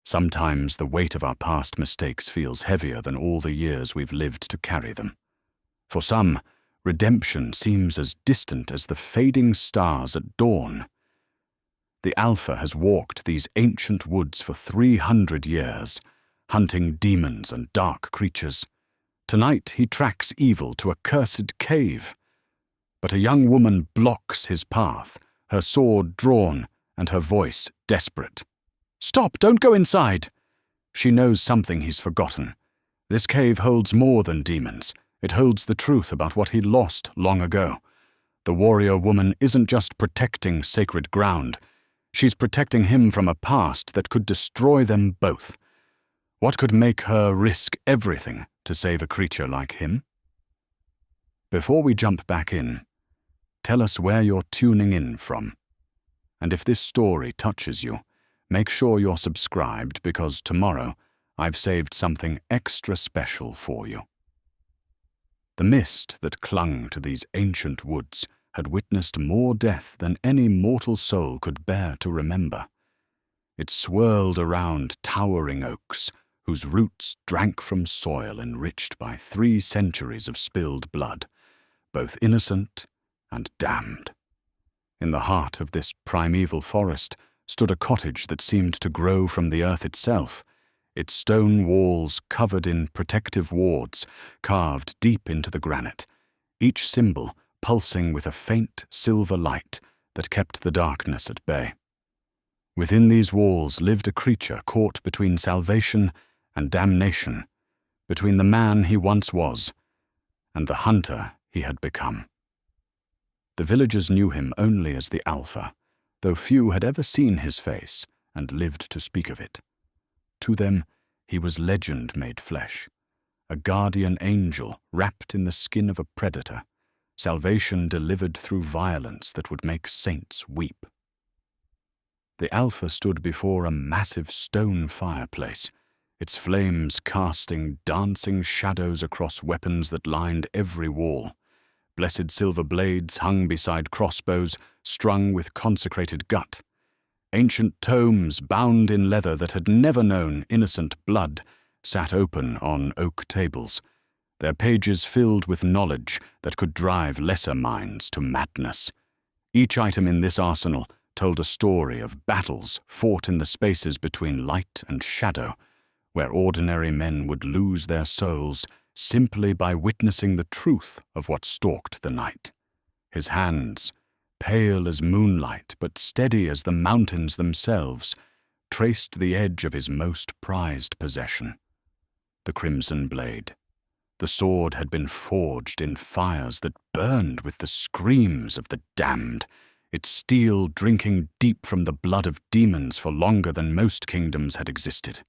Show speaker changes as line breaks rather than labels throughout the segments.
Sometimes the weight of our past mistakes feels heavier than all the years we've lived to carry them. For some, redemption seems as distant as the fading stars at dawn. The Alpha has walked these ancient woods for 300 years, hunting demons and dark creatures. Tonight he tracks evil to a cursed cave. But a young woman blocks his path, her sword drawn and her voice desperate. "Stop! Don't go inside!" She knows something he's forgotten. This cave holds more than demons. It holds the truth about what he lost long ago. The warrior woman isn't just protecting sacred ground. She's protecting him from a past that could destroy them both. What could make her risk everything to save a creature like him? Before we jump back in, tell us where you're tuning in from. And if this story touches you, make sure you're subscribed because tomorrow I've saved something extra special for you. The mist that clung to these ancient woods had witnessed more death than any mortal soul could bear to remember. It swirled around towering oaks, whose roots drank from soil enriched by 3 centuries of spilled blood, both innocent and damned. In the heart of this primeval forest stood a cottage that seemed to grow from the earth itself, its stone walls covered in protective wards carved deep into the granite, each symbol pulsing with a faint silver light that kept the darkness at bay. Within these walls lived a creature caught between salvation and damnation, between the man he once was and the hunter he had become. The villagers knew him only as the Alpha, though few had ever seen his face and lived to speak of it. To them, he was legend made flesh, a guardian angel wrapped in the skin of a predator, salvation delivered through violence that would make saints weep. The Alpha stood before a massive stone fireplace, its flames casting dancing shadows across weapons that lined every wall. Blessed silver blades hung beside crossbows strung with consecrated gut. Ancient tomes bound in leather that had never known innocent blood sat open on oak tables, their pages filled with knowledge that could drive lesser minds to madness. Each item in this arsenal told a story of battles fought in the spaces between light and shadow, where ordinary men would lose their souls simply by witnessing the truth of what stalked the night. His hands, pale as moonlight but steady as the mountains themselves, traced the edge of his most prized possession, the crimson blade. The sword had been forged in fires that burned with the screams of the damned, its steel drinking deep from the blood of demons for longer than most kingdoms had existed.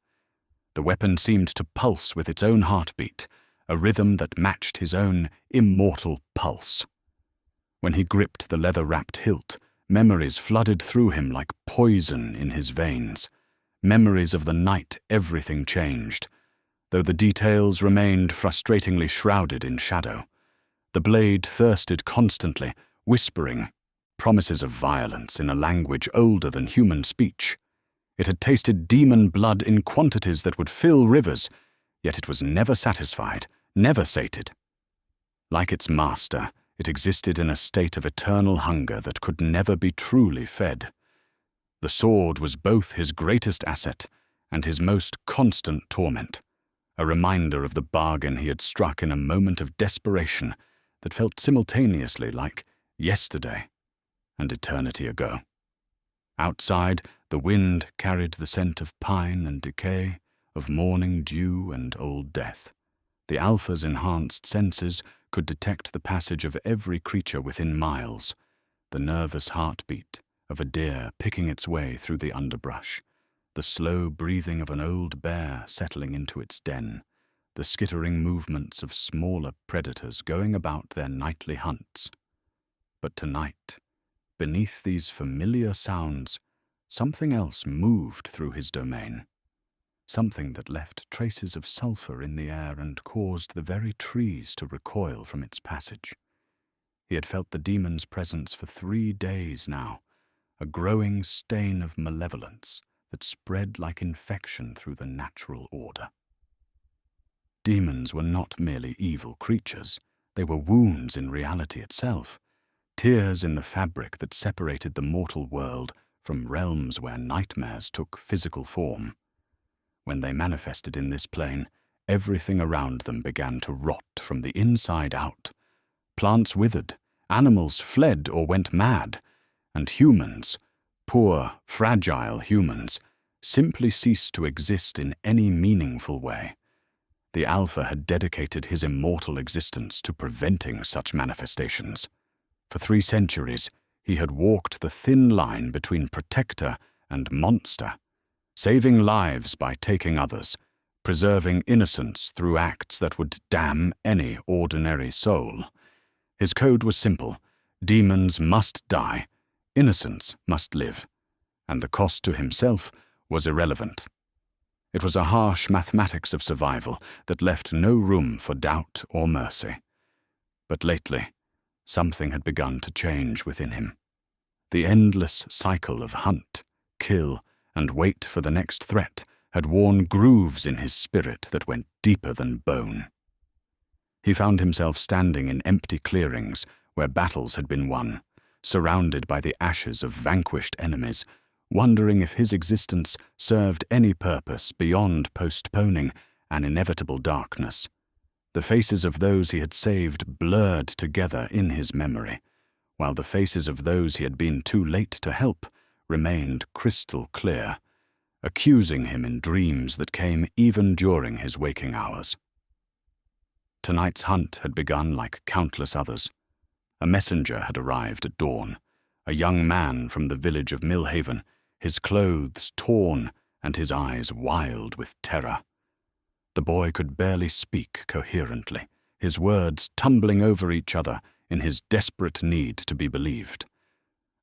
The weapon seemed to pulse with its own heartbeat, a rhythm that matched his own immortal pulse. When he gripped the leather-wrapped hilt, memories flooded through him like poison in his veins. Memories of the night everything changed, though the details remained frustratingly shrouded in shadow. The blade thirsted constantly, whispering promises of violence in a language older than human speech. It had tasted demon blood in quantities that would fill rivers, yet it was never satisfied, never sated. Like its master, it existed in a state of eternal hunger that could never be truly fed. The sword was both his greatest asset and his most constant torment, a reminder of the bargain he had struck in a moment of desperation that felt simultaneously like yesterday and eternity ago. Outside, the wind carried the scent of pine and decay, of morning dew and old death. The Alpha's enhanced senses could detect the passage of every creature within miles, the nervous heartbeat of a deer picking its way through the underbrush, the slow breathing of an old bear settling into its den, the skittering movements of smaller predators going about their nightly hunts. But tonight, beneath these familiar sounds, something else moved through his domain. Something that left traces of sulfur in the air and caused the very trees to recoil from its passage. He had felt the demon's presence for 3 days now, a growing stain of malevolence that spread like infection through the natural order. Demons were not merely evil creatures, they were wounds in reality itself, tears in the fabric that separated the mortal world from realms where nightmares took physical form. When they manifested in this plane, everything around them began to rot from the inside out. Plants withered, animals fled or went mad, and humans, poor, fragile humans, simply ceased to exist in any meaningful way. The Alpha had dedicated his immortal existence to preventing such manifestations. For 3 centuries, he had walked the thin line between protector and monster, saving lives by taking others, preserving innocence through acts that would damn any ordinary soul. His code was simple: demons must die, innocence must live, and the cost to himself was irrelevant. It was a harsh mathematics of survival that left no room for doubt or mercy. But lately, something had begun to change within him. The endless cycle of hunt, kill, and wait for the next threat had worn grooves in his spirit that went deeper than bone. He found himself standing in empty clearings where battles had been won, surrounded by the ashes of vanquished enemies, wondering if his existence served any purpose beyond postponing an inevitable darkness. The faces of those he had saved blurred together in his memory, while the faces of those he had been too late to help remained crystal clear, accusing him in dreams that came even during his waking hours. Tonight's hunt had begun like countless others. A messenger had arrived at dawn, a young man from the village of Millhaven, his clothes torn and his eyes wild with terror. The boy could barely speak coherently, his words tumbling over each other in his desperate need to be believed.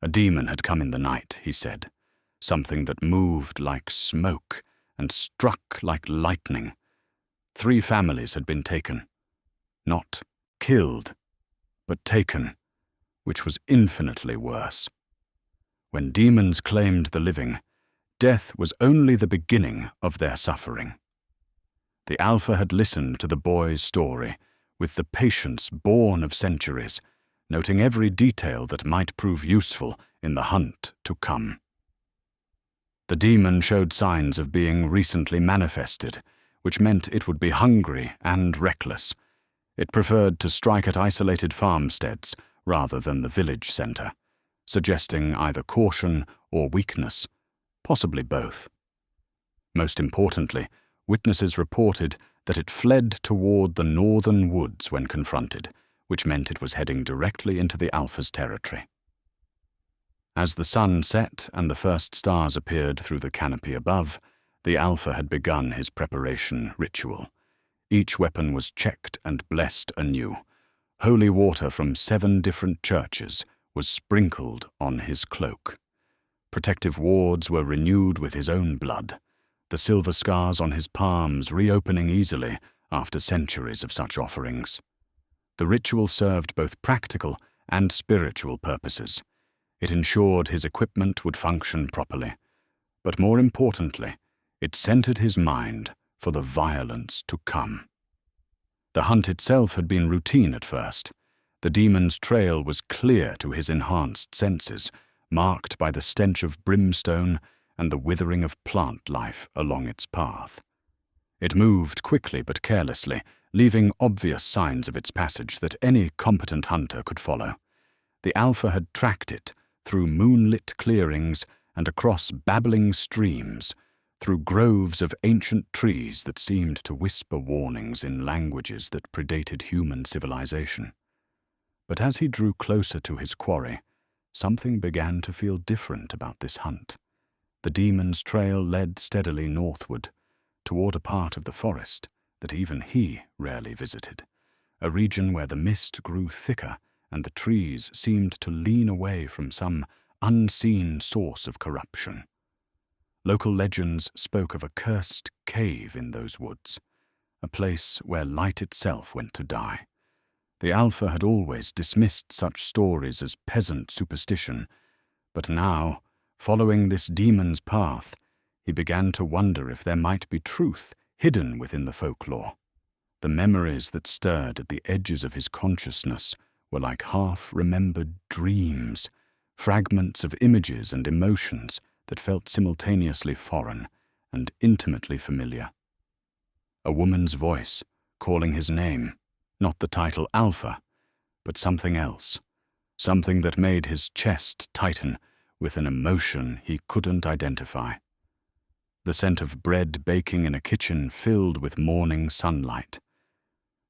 A demon had come in the night, he said, something that moved like smoke and struck like lightning. 3 families had been taken. Not killed, but taken, which was infinitely worse. When demons claimed the living, death was only the beginning of their suffering. The Alpha had listened to the boy's story with the patience born of centuries, noting every detail that might prove useful in the hunt to come. The demon showed signs of being recently manifested, which meant it would be hungry and reckless. It preferred to strike at isolated farmsteads rather than the village center, suggesting either caution or weakness, possibly both. Most importantly, witnesses reported that it fled toward the northern woods when confronted, which meant it was heading directly into the Alpha's territory. As the sun set and the first stars appeared through the canopy above, the Alpha had begun his preparation ritual. Each weapon was checked and blessed anew. Holy water from 7 different churches was sprinkled on his cloak. Protective wards were renewed with his own blood, the silver scars on his palms reopening easily after centuries of such offerings. The ritual served both practical and spiritual purposes. It ensured his equipment would function properly, but more importantly, it centered his mind for the violence to come. The hunt itself had been routine at first. The demon's trail was clear to his enhanced senses, marked by the stench of brimstone and the withering of plant life along its path. It moved quickly but carelessly, leaving obvious signs of its passage that any competent hunter could follow. The Alpha had tracked it through moonlit clearings and across babbling streams, through groves of ancient trees that seemed to whisper warnings in languages that predated human civilization. But as he drew closer to his quarry, something began to feel different about this hunt. The demon's trail led steadily northward, toward a part of the forest that even he rarely visited, a region where the mist grew thicker and the trees seemed to lean away from some unseen source of corruption. Local legends spoke of a cursed cave in those woods, a place where light itself went to die. The Alpha had always dismissed such stories as peasant superstition, but now, following this demon's path, He began to wonder if there might be truth hidden within the folklore. The memories that stirred at the edges of his consciousness were like half-remembered dreams, fragments of images and emotions that felt simultaneously foreign and intimately familiar. A woman's voice, calling his name, not the title Alpha, but something else, something that made his chest tighten with an emotion he couldn't identify. The scent of bread baking in a kitchen filled with morning sunlight.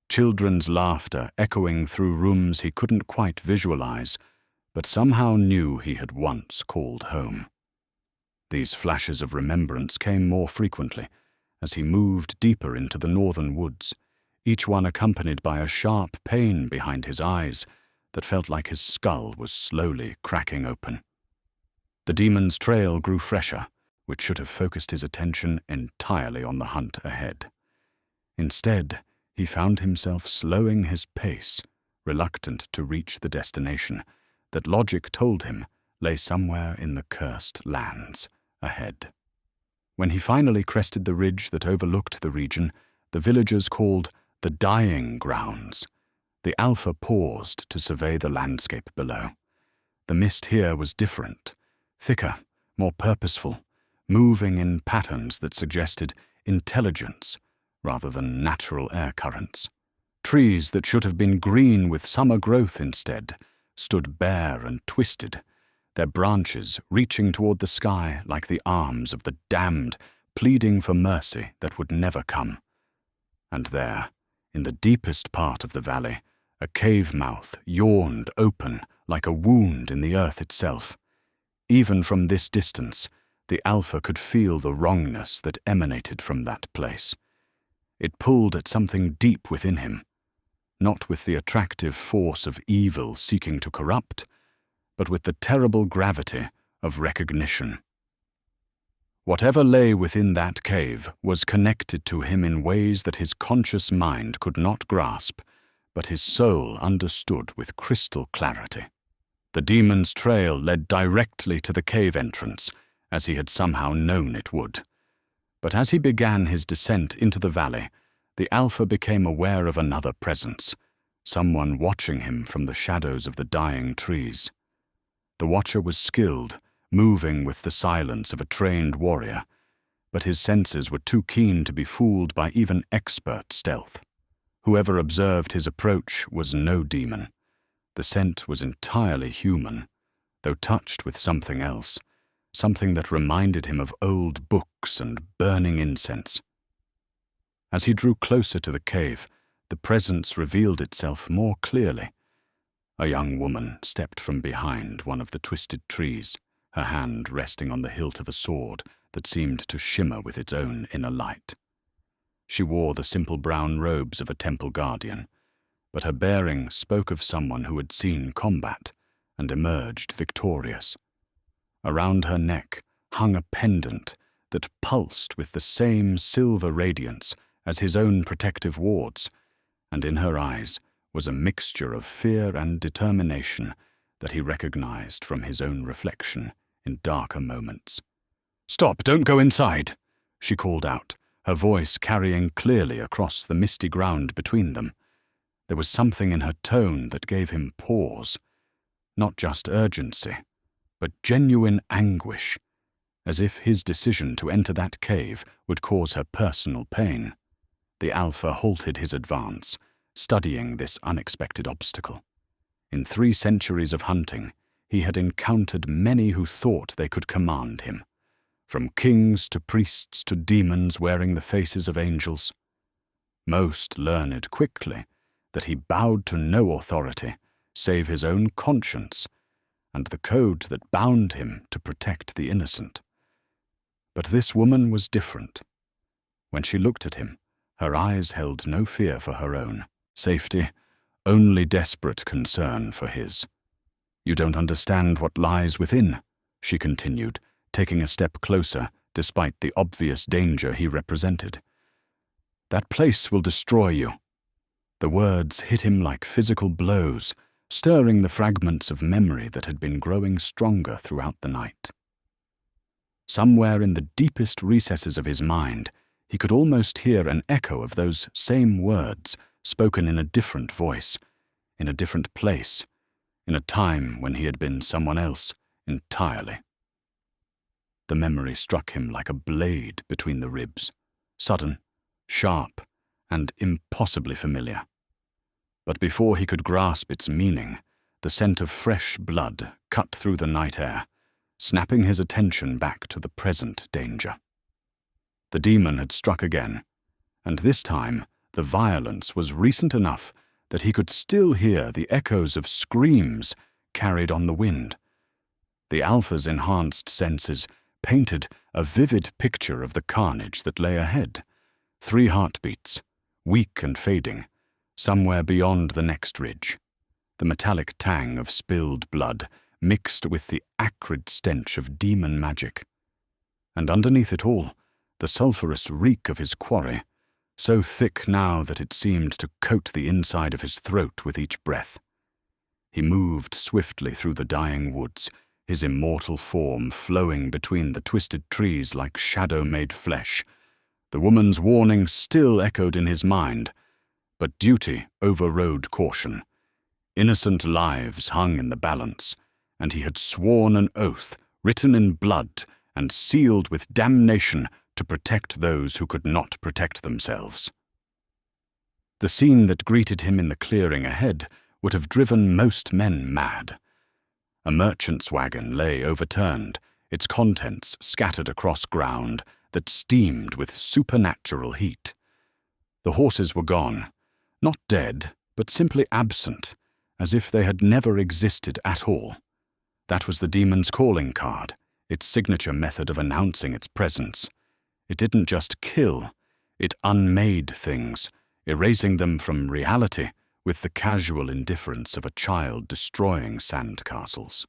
Children's laughter echoing through rooms he couldn't quite visualize, but somehow knew he had once called home. These flashes of remembrance came more frequently as he moved deeper into the northern woods, each one accompanied by a sharp pain behind his eyes that felt like his skull was slowly cracking open. The demon's trail grew fresher, which should have focused his attention entirely on the hunt ahead. Instead, he found himself slowing his pace, reluctant to reach the destination that logic told him lay somewhere in the cursed lands ahead. When he finally crested the ridge that overlooked the region the villagers called the Dying Grounds, the Alpha paused to survey the landscape below. The mist here was different, thicker, more purposeful, moving in patterns that suggested intelligence rather than natural air currents. Trees that should have been green with summer growth instead stood bare and twisted, their branches reaching toward the sky like the arms of the damned, pleading for mercy that would never come. And there, in the deepest part of the valley, a cave mouth yawned open like a wound in the earth itself. Even from this distance, the Alpha could feel the wrongness that emanated from that place. It pulled at something deep within him, not with the attractive force of evil seeking to corrupt, but with the terrible gravity of recognition. Whatever lay within that cave was connected to him in ways that his conscious mind could not grasp, but his soul understood with crystal clarity. The demon's trail led directly to the cave entrance, as he had somehow known it would. But as he began his descent into the valley, the Alpha became aware of another presence, someone watching him from the shadows of the dying trees. The watcher was skilled, moving with the silence of a trained warrior, but his senses were too keen to be fooled by even expert stealth. Whoever observed his approach was no demon. The scent was entirely human, though touched with something else, something that reminded him of old books and burning incense. As he drew closer to the cave, the presence revealed itself more clearly. A young woman stepped from behind one of the twisted trees, her hand resting on the hilt of a sword that seemed to shimmer with its own inner light. She wore the simple brown robes of a temple guardian, but her bearing spoke of someone who had seen combat and emerged victorious. Around her neck hung a pendant that pulsed with the same silver radiance as his own protective wards, and in her eyes was a mixture of fear and determination that he recognized from his own reflection in darker moments. "Stop, don't go inside," she called out, her voice carrying clearly across the misty ground between them. There was something in her tone that gave him pause, not just urgency, but genuine anguish, as if his decision to enter that cave would cause her personal pain. The Alpha halted his advance, studying this unexpected obstacle. In 3 centuries of hunting, he had encountered many who thought they could command him, from kings to priests to demons wearing the faces of angels. Most learned quickly that he bowed to no authority save his own conscience and the code that bound him to protect the innocent. But this woman was different. When she looked at him, her eyes held no fear for her own safety, only desperate concern for his. "You don't understand what lies within," she continued, taking a step closer despite the obvious danger he represented. "That place will destroy you." The words hit him like physical blows, stirring the fragments of memory that had been growing stronger throughout the night. Somewhere in the deepest recesses of his mind, he could almost hear an echo of those same words spoken in a different voice, in a different place, in a time when he had been someone else entirely. The memory struck him like a blade between the ribs, sudden, sharp, and impossibly familiar. But before he could grasp its meaning, the scent of fresh blood cut through the night air, snapping his attention back to the present danger. The demon had struck again, and this time the violence was recent enough that he could still hear the echoes of screams carried on the wind. The Alpha's enhanced senses painted a vivid picture of the carnage that lay ahead. 3 heartbeats, weak and fading, somewhere beyond the next ridge. The metallic tang of spilled blood mixed with the acrid stench of demon magic. And underneath it all, the sulphurous reek of his quarry, so thick now that it seemed to coat the inside of his throat with each breath. He moved swiftly through the dying woods, his immortal form flowing between the twisted trees like shadow-made flesh. The woman's warning still echoed in his mind, but duty overrode caution. Innocent lives hung in the balance, and he had sworn an oath, written in blood and sealed with damnation, to protect those who could not protect themselves. The scene that greeted him in the clearing ahead would have driven most men mad. A merchant's wagon lay overturned, its contents scattered across ground that steamed with supernatural heat. The horses were gone, not dead, but simply absent, as if they had never existed at all. That was the demon's calling card, its signature method of announcing its presence. It didn't just kill, it unmade things, erasing them from reality with the casual indifference of a child destroying sandcastles.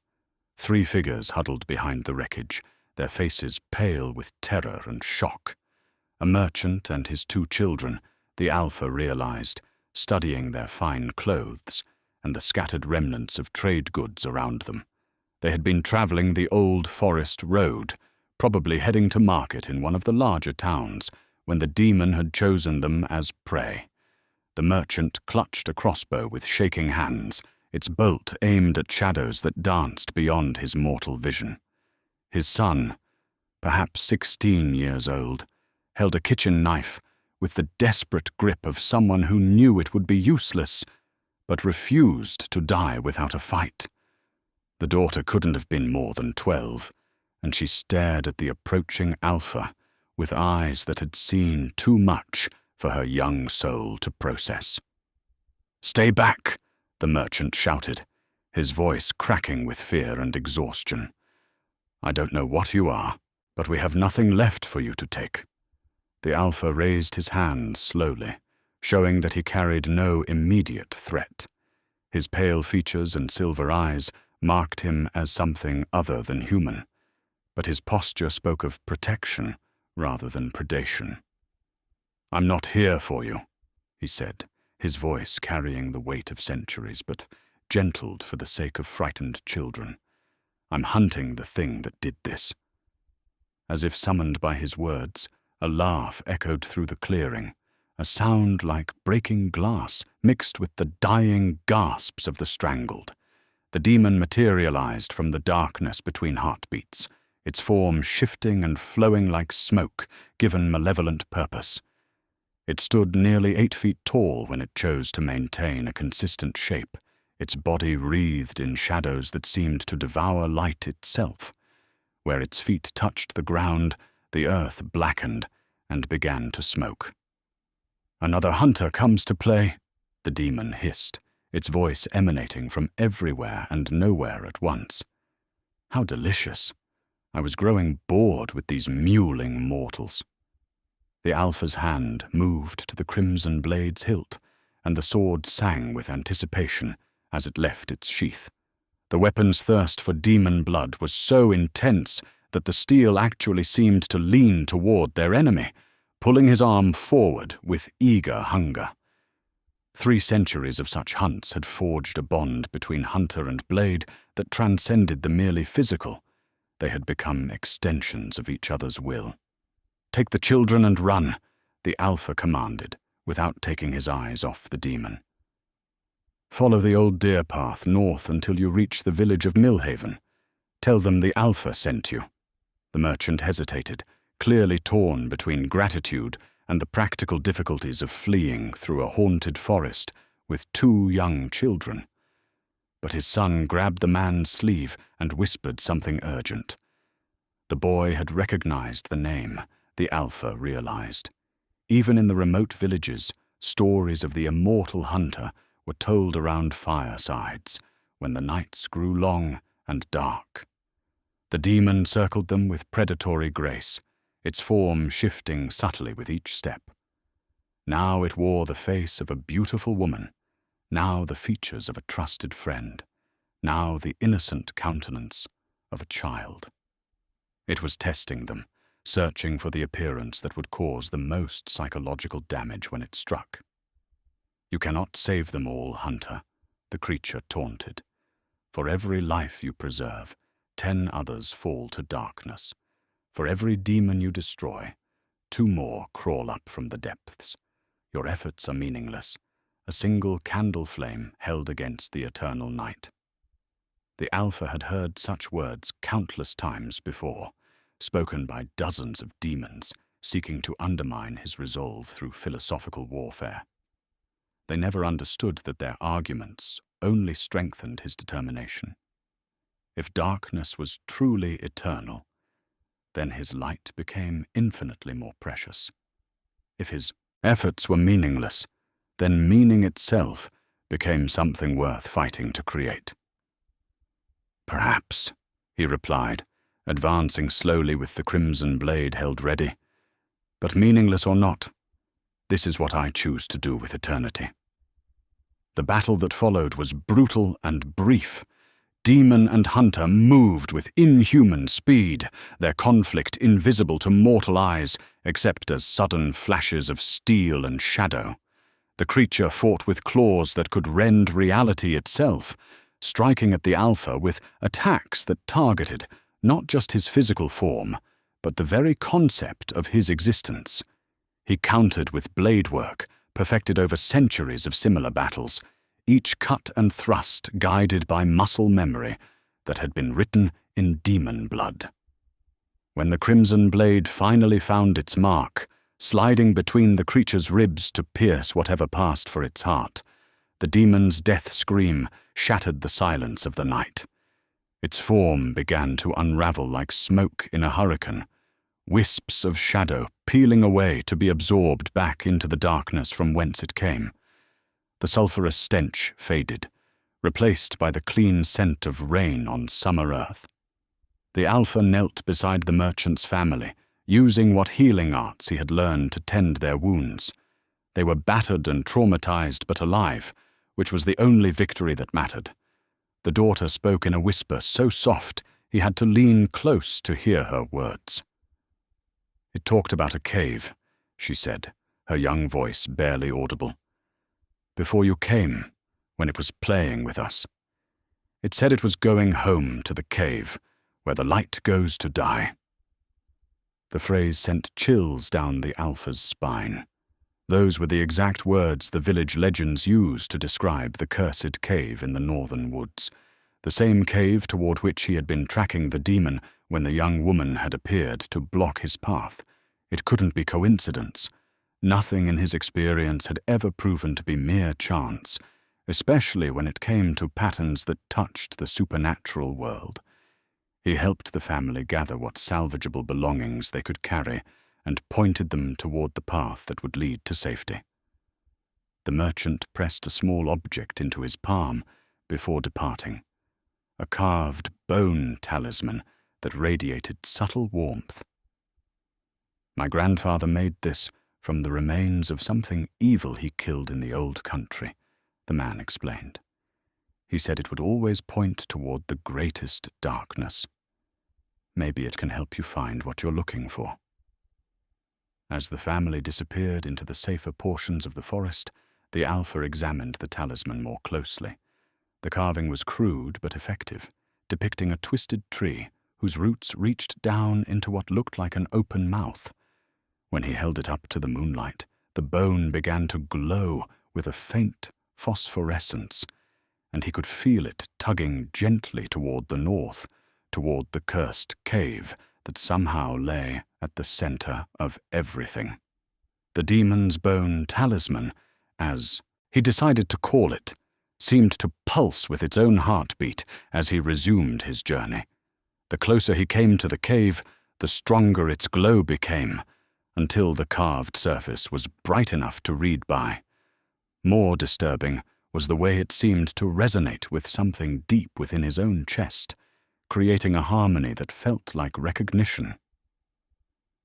3 figures huddled behind the wreckage, their faces pale with terror and shock. A merchant and his 2 children, the Alpha realized, studying their fine clothes and the scattered remnants of trade goods around them. They had been traveling the old forest road, probably heading to market in one of the larger towns, when the demon had chosen them as prey. The merchant clutched a crossbow with shaking hands, its bolt aimed at shadows that danced beyond his mortal vision. His son, perhaps 16 years old, held a kitchen knife with the desperate grip of someone who knew it would be useless, but refused to die without a fight. The daughter couldn't have been more than 12, and she stared at the approaching Alpha with eyes that had seen too much for her young soul to process. "Stay back!" the merchant shouted, his voice cracking with fear and exhaustion. "I don't know what you are, but we have nothing left for you to take." The Alpha raised his hand slowly, showing that he carried no immediate threat. His pale features and silver eyes marked him as something other than human, but his posture spoke of protection rather than predation. "I'm not here for you," he said, his voice carrying the weight of centuries, but gentled for the sake of frightened children. "I'm hunting the thing that did this." As if summoned by his words, a laugh echoed through the clearing, a sound like breaking glass mixed with the dying gasps of the strangled. The demon materialized from the darkness between heartbeats, its form shifting and flowing like smoke, given malevolent purpose. It stood nearly 8 feet tall when it chose to maintain a consistent shape, its body wreathed in shadows that seemed to devour light itself. Where its feet touched the ground, the earth blackened and began to smoke. "Another hunter comes to play," the demon hissed, its voice emanating from everywhere and nowhere at once. How delicious! I was growing bored with these mewling mortals. The Alpha's hand moved to the crimson blade's hilt, and the sword sang with anticipation as it left its sheath. The weapon's thirst for demon blood was so intense that the steel actually seemed to lean toward their enemy, pulling his arm forward with eager hunger. 3 centuries of such hunts had forged a bond between hunter and blade that transcended the merely physical. They had become extensions of each other's will. "Take the children and run," the Alpha commanded, without taking his eyes off the demon. "Follow the old deer path north until you reach the village of Millhaven. Tell them the Alpha sent you." The merchant hesitated, clearly torn between gratitude and the practical difficulties of fleeing through a haunted forest with 2 young children. But his son grabbed the man's sleeve and whispered something urgent. The boy had recognized the name, the Alpha realized. Even in the remote villages, stories of the immortal hunter were told around firesides when the nights grew long and dark. The demon circled them with predatory grace, its form shifting subtly with each step. Now it wore the face of a beautiful woman, now the features of a trusted friend, now the innocent countenance of a child. It was testing them, searching for the appearance that would cause the most psychological damage when it struck. "You cannot save them all, Hunter," the creature taunted. "For every life you preserve, 10 others fall to darkness. For every demon you destroy, 2 more crawl up from the depths. Your efforts are meaningless, a single candle flame held against the eternal night." The Alpha had heard such words countless times before, spoken by dozens of demons seeking to undermine his resolve through philosophical warfare. They never understood that their arguments only strengthened his determination. If darkness was truly eternal, then his light became infinitely more precious. If his efforts were meaningless, then meaning itself became something worth fighting to create. "Perhaps," he replied, advancing slowly with the crimson blade held ready. "But meaningless or not, this is what I choose to do with eternity." The battle that followed was brutal and brief. Demon and hunter moved with inhuman speed, their conflict invisible to mortal eyes except as sudden flashes of steel and shadow. The creature fought with claws that could rend reality itself, striking at the Alpha with attacks that targeted not just his physical form, but the very concept of his existence. He countered with blade work, perfected over centuries of similar battles, each cut and thrust guided by muscle memory that had been written in demon blood. When the crimson blade finally found its mark, sliding between the creature's ribs to pierce whatever passed for its heart, the demon's death scream shattered the silence of the night. Its form began to unravel like smoke in a hurricane, wisps of shadow peeling away to be absorbed back into the darkness from whence it came. The sulphurous stench faded, replaced by the clean scent of rain on summer earth. The Alpha knelt beside the merchant's family, using what healing arts he had learned to tend their wounds. They were battered and traumatized but alive, which was the only victory that mattered. The daughter spoke in a whisper so soft he had to lean close to hear her words. "It talked about a cave," she said, her young voice barely audible. "Before you came, when it was playing with us. It said it was going home to the cave, where the light goes to die." The phrase sent chills down the Alpha's spine. Those were the exact words the village legends use to describe the cursed cave in the northern woods, the same cave toward which he had been tracking the demon when the young woman had appeared to block his path. It couldn't be coincidence. Nothing in his experience had ever proven to be mere chance, especially when it came to patterns that touched the supernatural world. He helped the family gather what salvageable belongings they could carry and pointed them toward the path that would lead to safety. The merchant pressed a small object into his palm before departing, a carved bone talisman that radiated subtle warmth. "My grandfather made this from the remains of something evil he killed in the old country," the man explained. "He said it would always point toward the greatest darkness. Maybe it can help you find what you're looking for." As the family disappeared into the safer portions of the forest, the Alpha examined the talisman more closely. The carving was crude but effective, depicting a twisted tree whose roots reached down into what looked like an open mouth. When he held it up to the moonlight, the bone began to glow with a faint phosphorescence, and he could feel it tugging gently toward the north, toward the cursed cave that somehow lay at the center of everything. The demon's bone talisman, as he decided to call it, seemed to pulse with its own heartbeat as he resumed his journey. The closer he came to the cave, the stronger its glow became, until the carved surface was bright enough to read by. More disturbing was the way it seemed to resonate with something deep within his own chest, creating a harmony that felt like recognition.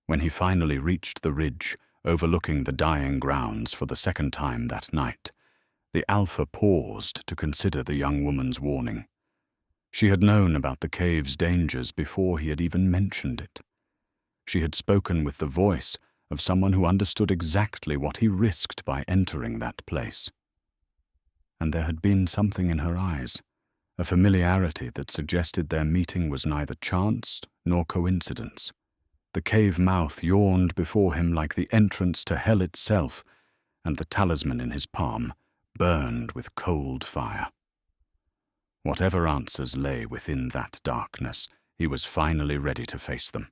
When he finally reached the ridge overlooking the dying grounds for the second time that night, the Alpha paused to consider the young woman's warning. She had known about the cave's dangers before he had even mentioned it. She had spoken with the voice of someone who understood exactly what he risked by entering that place. And there had been something in her eyes, a familiarity that suggested their meeting was neither chance nor coincidence. The cave mouth yawned before him like the entrance to hell itself, and the talisman in his palm burned with cold fire. Whatever answers lay within that darkness, he was finally ready to face them.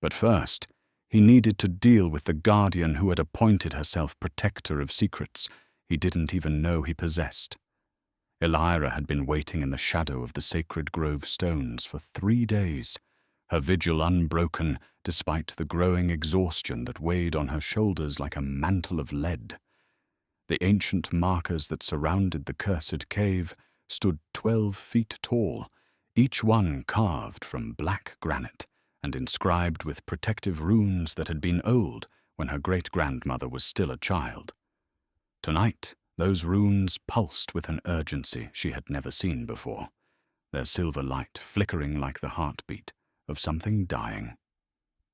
But first, he needed to deal with the guardian who had appointed herself protector of secrets he didn't even know he possessed. Elira had been waiting in the shadow of the sacred grove stones for 3 days, her vigil unbroken despite the growing exhaustion that weighed on her shoulders like a mantle of lead. The ancient markers that surrounded the cursed cave stood 12 feet tall, each one carved from black granite and inscribed with protective runes that had been old when her great-grandmother was still a child. Tonight, those runes pulsed with an urgency she had never seen before, their silver light flickering like the heartbeat of something dying.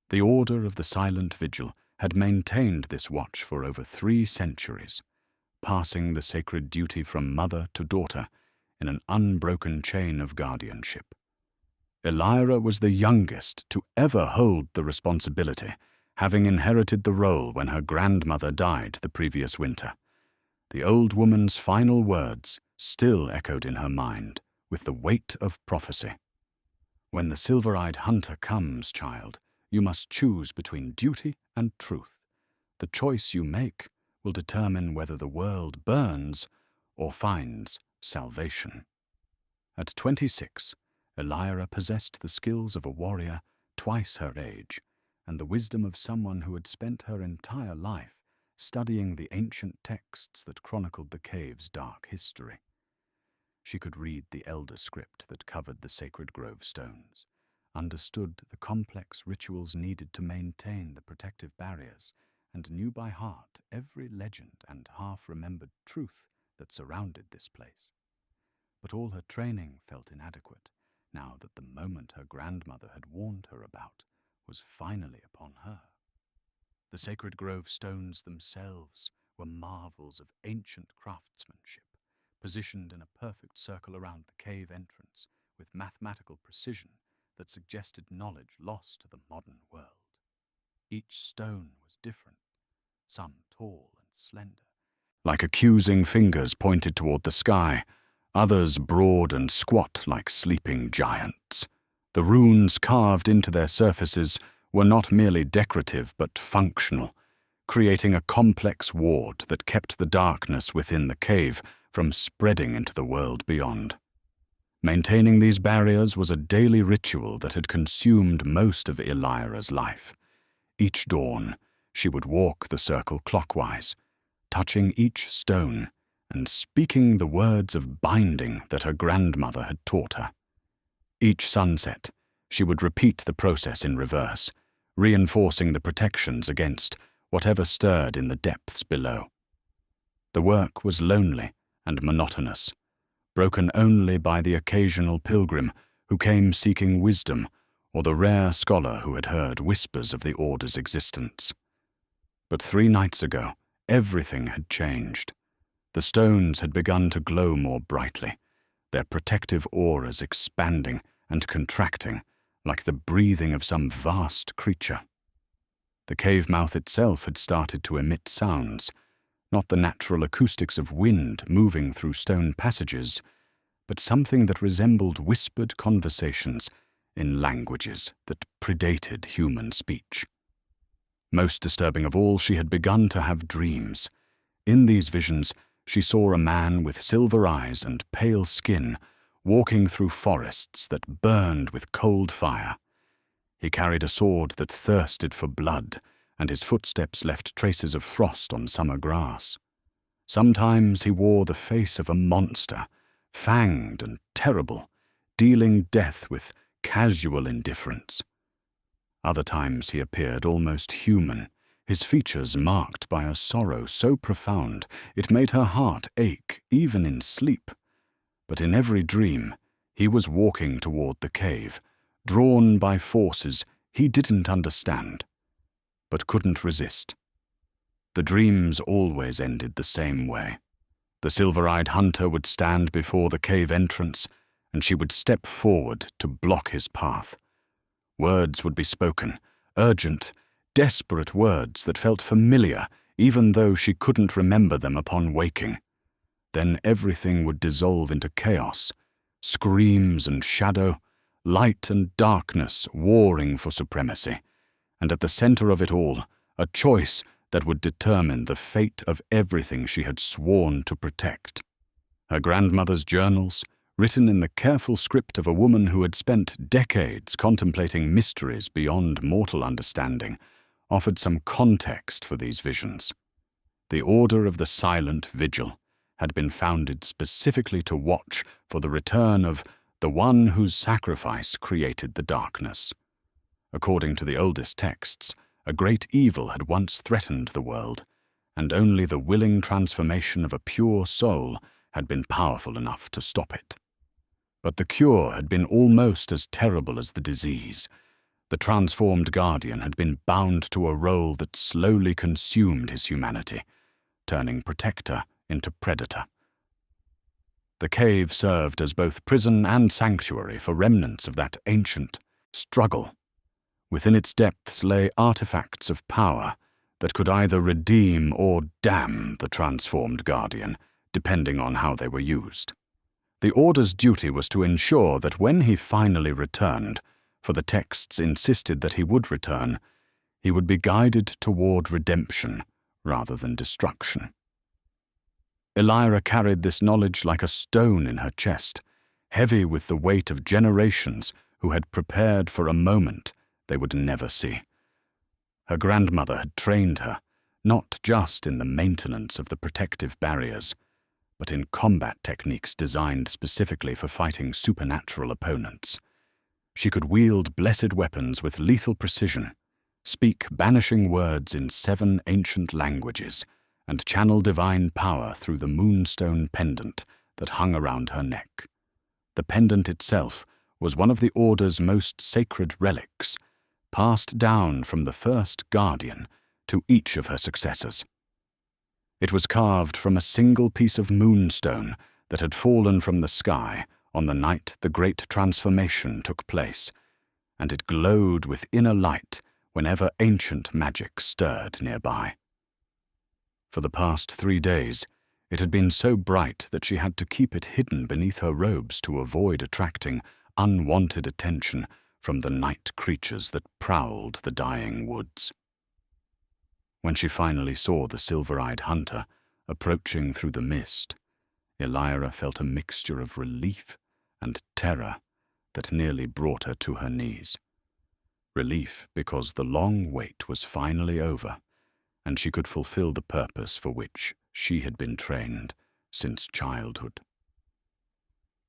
The Order of the Silent Vigil had maintained this watch for over 3 centuries, passing the sacred duty from mother to daughter in an unbroken chain of guardianship. Elira was the youngest to ever hold the responsibility, having inherited the role when her grandmother died the previous winter. The old woman's final words still echoed in her mind with the weight of prophecy. "When the silver-eyed hunter comes, child, you must choose between duty and truth. The choice you make will determine whether the world burns or finds salvation." At 26, Elira possessed the skills of a warrior twice her age and the wisdom of someone who had spent her entire life studying the ancient texts that chronicled the cave's dark history. She could read the elder script that covered the sacred grove stones, understood the complex rituals needed to maintain the protective barriers, and knew by heart every legend and half-remembered truth that surrounded this place. But all her training felt inadequate, now that the moment her grandmother had warned her about was finally upon her. The sacred grove stones themselves were marvels of ancient craftsmanship, positioned in a perfect circle around the cave entrance with mathematical precision that suggested knowledge lost to the modern world. Each stone was different, some tall and slender, like accusing fingers pointed toward the sky, others broad and squat like sleeping giants. The runes carved into their surfaces were not merely decorative but functional, creating a complex ward that kept the darkness within the cave from spreading into the world beyond. Maintaining these barriers was a daily ritual that had consumed most of Elira's life. Each dawn, she would walk the circle clockwise, touching each stone and speaking the words of binding that her grandmother had taught her. Each sunset, she would repeat the process in reverse, reinforcing the protections against whatever stirred in the depths below. The work was lonely and monotonous, broken only by the occasional pilgrim who came seeking wisdom or the rare scholar who had heard whispers of the Order's existence. But 3 nights ago, everything had changed. The stones had begun to glow more brightly, their protective auras expanding and contracting like the breathing of some vast creature. The cave mouth itself had started to emit sounds, not the natural acoustics of wind moving through stone passages, but something that resembled whispered conversations in languages that predated human speech. Most disturbing of all, she had begun to have dreams. In these visions, she saw a man with silver eyes and pale skin walking through forests that burned with cold fire. He carried a sword that thirsted for blood, and his footsteps left traces of frost on summer grass. Sometimes he wore the face of a monster, fanged and terrible, dealing death with casual indifference. Other times he appeared almost human, his features marked by a sorrow so profound it made her heart ache even in sleep. But in every dream, he was walking toward the cave, drawn by forces he didn't understand, but couldn't resist. The dreams always ended the same way. The silver-eyed hunter would stand before the cave entrance, and she would step forward to block his path. Words would be spoken, urgent, desperate words that felt familiar even though she couldn't remember them upon waking. Then everything would dissolve into chaos, screams and shadow, light and darkness warring for supremacy, and at the center of it all, a choice that would determine the fate of everything she had sworn to protect. Her grandmother's journals, written in the careful script of a woman who had spent decades contemplating mysteries beyond mortal understanding, offered some context for these visions. The Order of the Silent Vigil had been founded specifically to watch for the return of the one whose sacrifice created the darkness. According to the oldest texts, a great evil had once threatened the world, and only the willing transformation of a pure soul had been powerful enough to stop it. But the cure had been almost as terrible as the disease. The transformed guardian had been bound to a role that slowly consumed his humanity, turning protector into predator. The cave served as both prison and sanctuary for remnants of that ancient struggle. Within its depths lay artifacts of power that could either redeem or damn the transformed guardian, depending on how they were used. The Order's duty was to ensure that when he finally returned, for the texts insisted that he would return, he would be guided toward redemption rather than destruction. Elira carried this knowledge like a stone in her chest, heavy with the weight of generations who had prepared for a moment they would never see. Her grandmother had trained her, not just in the maintenance of the protective barriers, but in combat techniques designed specifically for fighting supernatural opponents. She could wield blessed weapons with lethal precision, speak banishing words in 7 ancient languages, and channel divine power through the moonstone pendant that hung around her neck. The pendant itself was one of the Order's most sacred relics, passed down from the first guardian to each of her successors. It was carved from a single piece of moonstone that had fallen from the sky on the night the Great Transformation took place, and it glowed with inner light whenever ancient magic stirred nearby. For the past 3 days, it had been so bright that she had to keep it hidden beneath her robes to avoid attracting unwanted attention from the night creatures that prowled the dying woods. When she finally saw the silver-eyed hunter approaching through the mist, Elira felt a mixture of relief and terror that nearly brought her to her knees. Relief because the long wait was finally over, and she could fulfill the purpose for which she had been trained since childhood.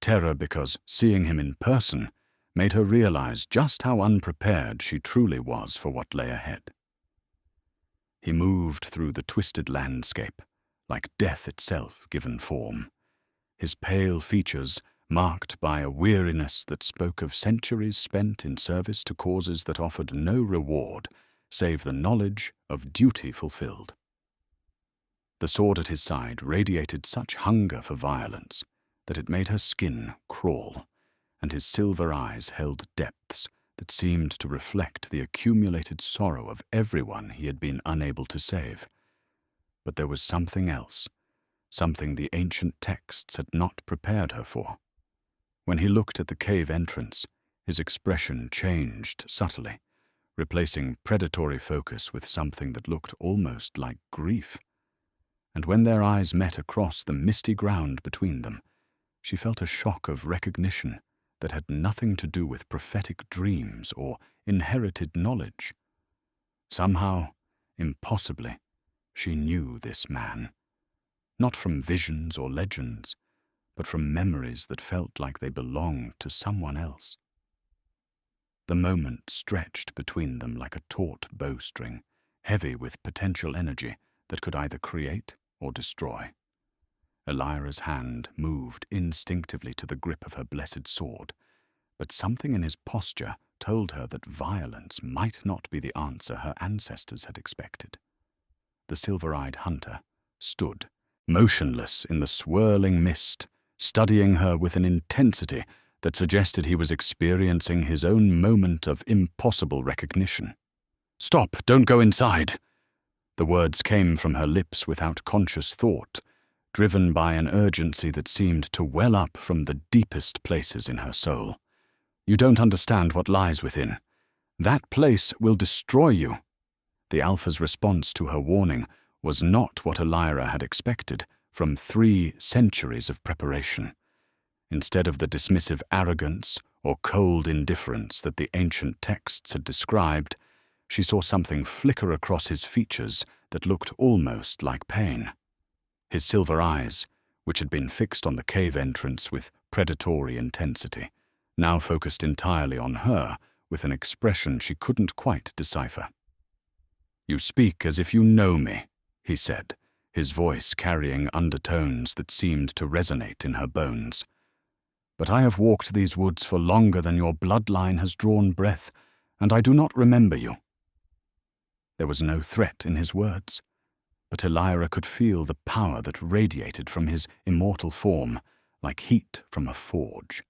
Terror because seeing him in person made her realize just how unprepared she truly was for what lay ahead. He moved through the twisted landscape, like death itself given form, his pale features marked by a weariness that spoke of centuries spent in service to causes that offered no reward save the knowledge of duty fulfilled. The sword at his side radiated such hunger for violence that it made her skin crawl, and his silver eyes held depths that seemed to reflect the accumulated sorrow of everyone he had been unable to save. But there was something else, something the ancient texts had not prepared her for. When he looked at the cave entrance, his expression changed subtly, replacing predatory focus with something that looked almost like grief. And when their eyes met across the misty ground between them, she felt a shock of recognition that had nothing to do with prophetic dreams or inherited knowledge. Somehow, impossibly, she knew this man, not from visions or legends, but from memories that felt like they belonged to someone else. The moment stretched between them like a taut bowstring, heavy with potential energy that could either create or destroy. Elira's hand moved instinctively to the grip of her blessed sword, but something in his posture told her that violence might not be the answer her ancestors had expected. The silver-eyed hunter stood, motionless in the swirling mist, studying her with an intensity that suggested he was experiencing his own moment of impossible recognition. "Stop! Don't go inside!" The words came from her lips without conscious thought, driven by an urgency that seemed to well up from the deepest places in her soul. "You don't understand what lies within. That place will destroy you." The Alpha's response to her warning was not what Elira had expected from 3 centuries of preparation. Instead of the dismissive arrogance or cold indifference that the ancient texts had described, she saw something flicker across his features that looked almost like pain. His silver eyes, which had been fixed on the cave entrance with predatory intensity, now focused entirely on her with an expression she couldn't quite decipher. "You speak as if you know me," he said, his voice carrying undertones that seemed to resonate in her bones. "But I have walked these woods for longer than your bloodline has drawn breath, and I do not remember you." There was no threat in his words, but Elira could feel the power that radiated from his immortal form, like heat from a forge.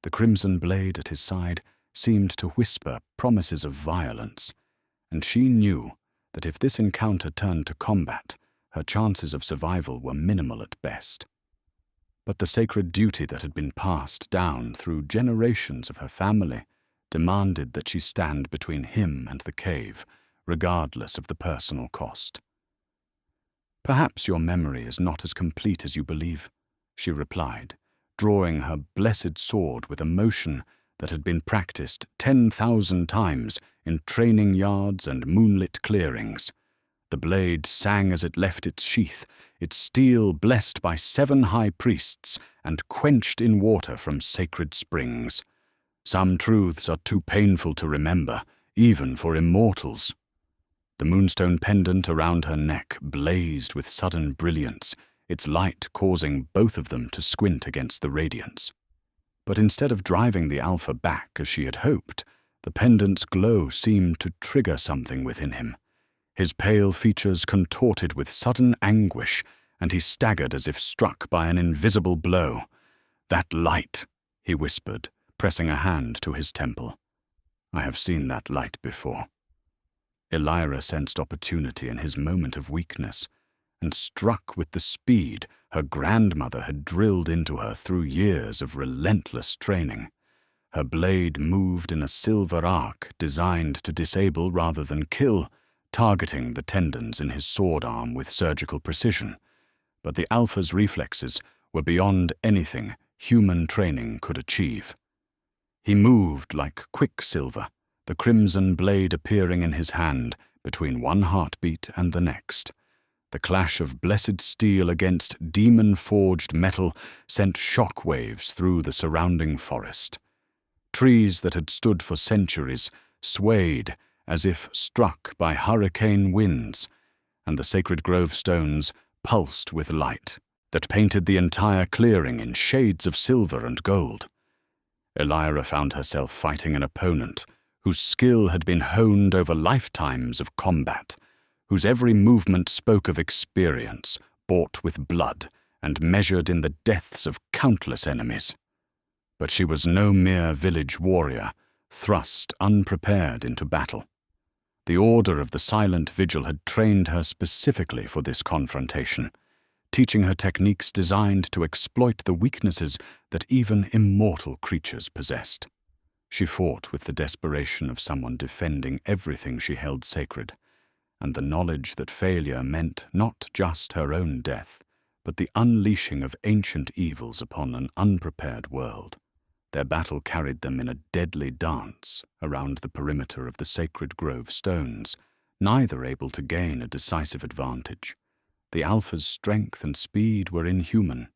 The crimson blade at his side seemed to whisper promises of violence, and she knew that if this encounter turned to combat, her chances of survival were minimal at best. But the sacred duty that had been passed down through generations of her family demanded that she stand between him and the cave, regardless of the personal cost. "Perhaps your memory is not as complete as you believe," she replied, drawing her blessed sword with a motion that had been practiced 10,000 times in training yards and moonlit clearings. The blade sang as it left its sheath, its steel blessed by 7 high priests and quenched in water from sacred springs. Some truths are too painful to remember, even for immortals. The moonstone pendant around her neck blazed with sudden brilliance, its light causing both of them to squint against the radiance. But instead of driving the Alpha back as she had hoped, the pendant's glow seemed to trigger something within him. His pale features contorted with sudden anguish, and he staggered as if struck by an invisible blow. "That light," he whispered, pressing a hand to his temple. "I have seen that light before." Elira sensed opportunity in his moment of weakness, and struck with the speed her grandmother had drilled into her through years of relentless training. Her blade moved in a silver arc designed to disable rather than kill, targeting the tendons in his sword arm with surgical precision. But the Alpha's reflexes were beyond anything human training could achieve. He moved like quicksilver, the crimson blade appearing in his hand between one heartbeat and the next. The clash of blessed steel against demon-forged metal sent shock waves through the surrounding forest. Trees that had stood for centuries swayed as if struck by hurricane winds, and the sacred grove stones pulsed with light that painted the entire clearing in shades of silver and gold. Elira found herself fighting an opponent whose skill had been honed over lifetimes of combat, whose every movement spoke of experience, bought with blood, and measured in the deaths of countless enemies. But she was no mere village warrior, thrust unprepared into battle. The Order of the Silent Vigil had trained her specifically for this confrontation, teaching her techniques designed to exploit the weaknesses that even immortal creatures possessed. She fought with the desperation of someone defending everything she held sacred, and the knowledge that failure meant not just her own death, but the unleashing of ancient evils upon an unprepared world. Their battle carried them in a deadly dance around the perimeter of the sacred grove stones, neither able to gain a decisive advantage. The Alpha's strength and speed were inhuman,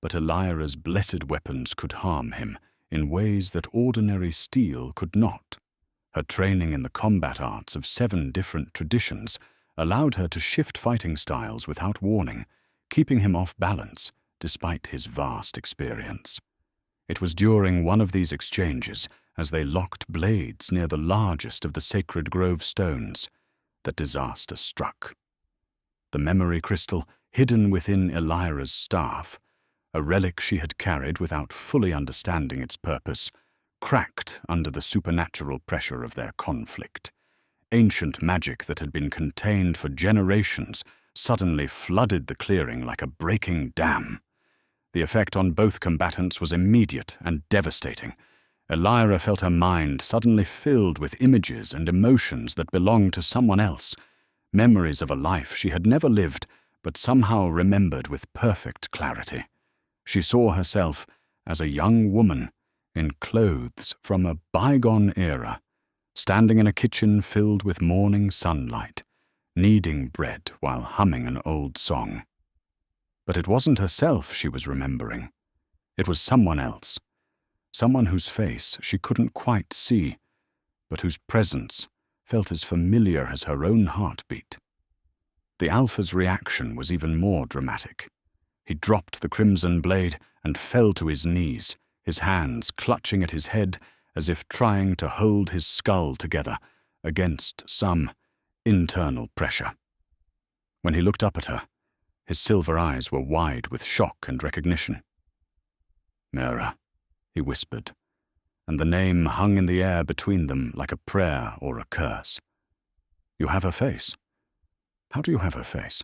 but Elira's blessed weapons could harm him in ways that ordinary steel could not. Her training in the combat arts of 7 different traditions allowed her to shift fighting styles without warning, keeping him off balance despite his vast experience. It was during one of these exchanges, as they locked blades near the largest of the sacred grove stones, that disaster struck. The memory crystal, hidden within Elira's staff, a relic she had carried without fully understanding its purpose, cracked under the supernatural pressure of their conflict. Ancient magic that had been contained for generations suddenly flooded the clearing like a breaking dam. The effect on both combatants was immediate and devastating. Elira felt her mind suddenly filled with images and emotions that belonged to someone else, memories of a life she had never lived but somehow remembered with perfect clarity. She saw herself as a young woman in clothes from a bygone era, standing in a kitchen filled with morning sunlight, kneading bread while humming an old song. But it wasn't herself she was remembering. It was someone else, someone whose face she couldn't quite see, but whose presence felt as familiar as her own heartbeat. The Alpha's reaction was even more dramatic. He dropped the crimson blade and fell to his knees, his hands clutching at his head as if trying to hold his skull together against some internal pressure. When he looked up at her, his silver eyes were wide with shock and recognition. "Mira," he whispered, and the name hung in the air between them like a prayer or a curse. "You have her face? How do you have her face?"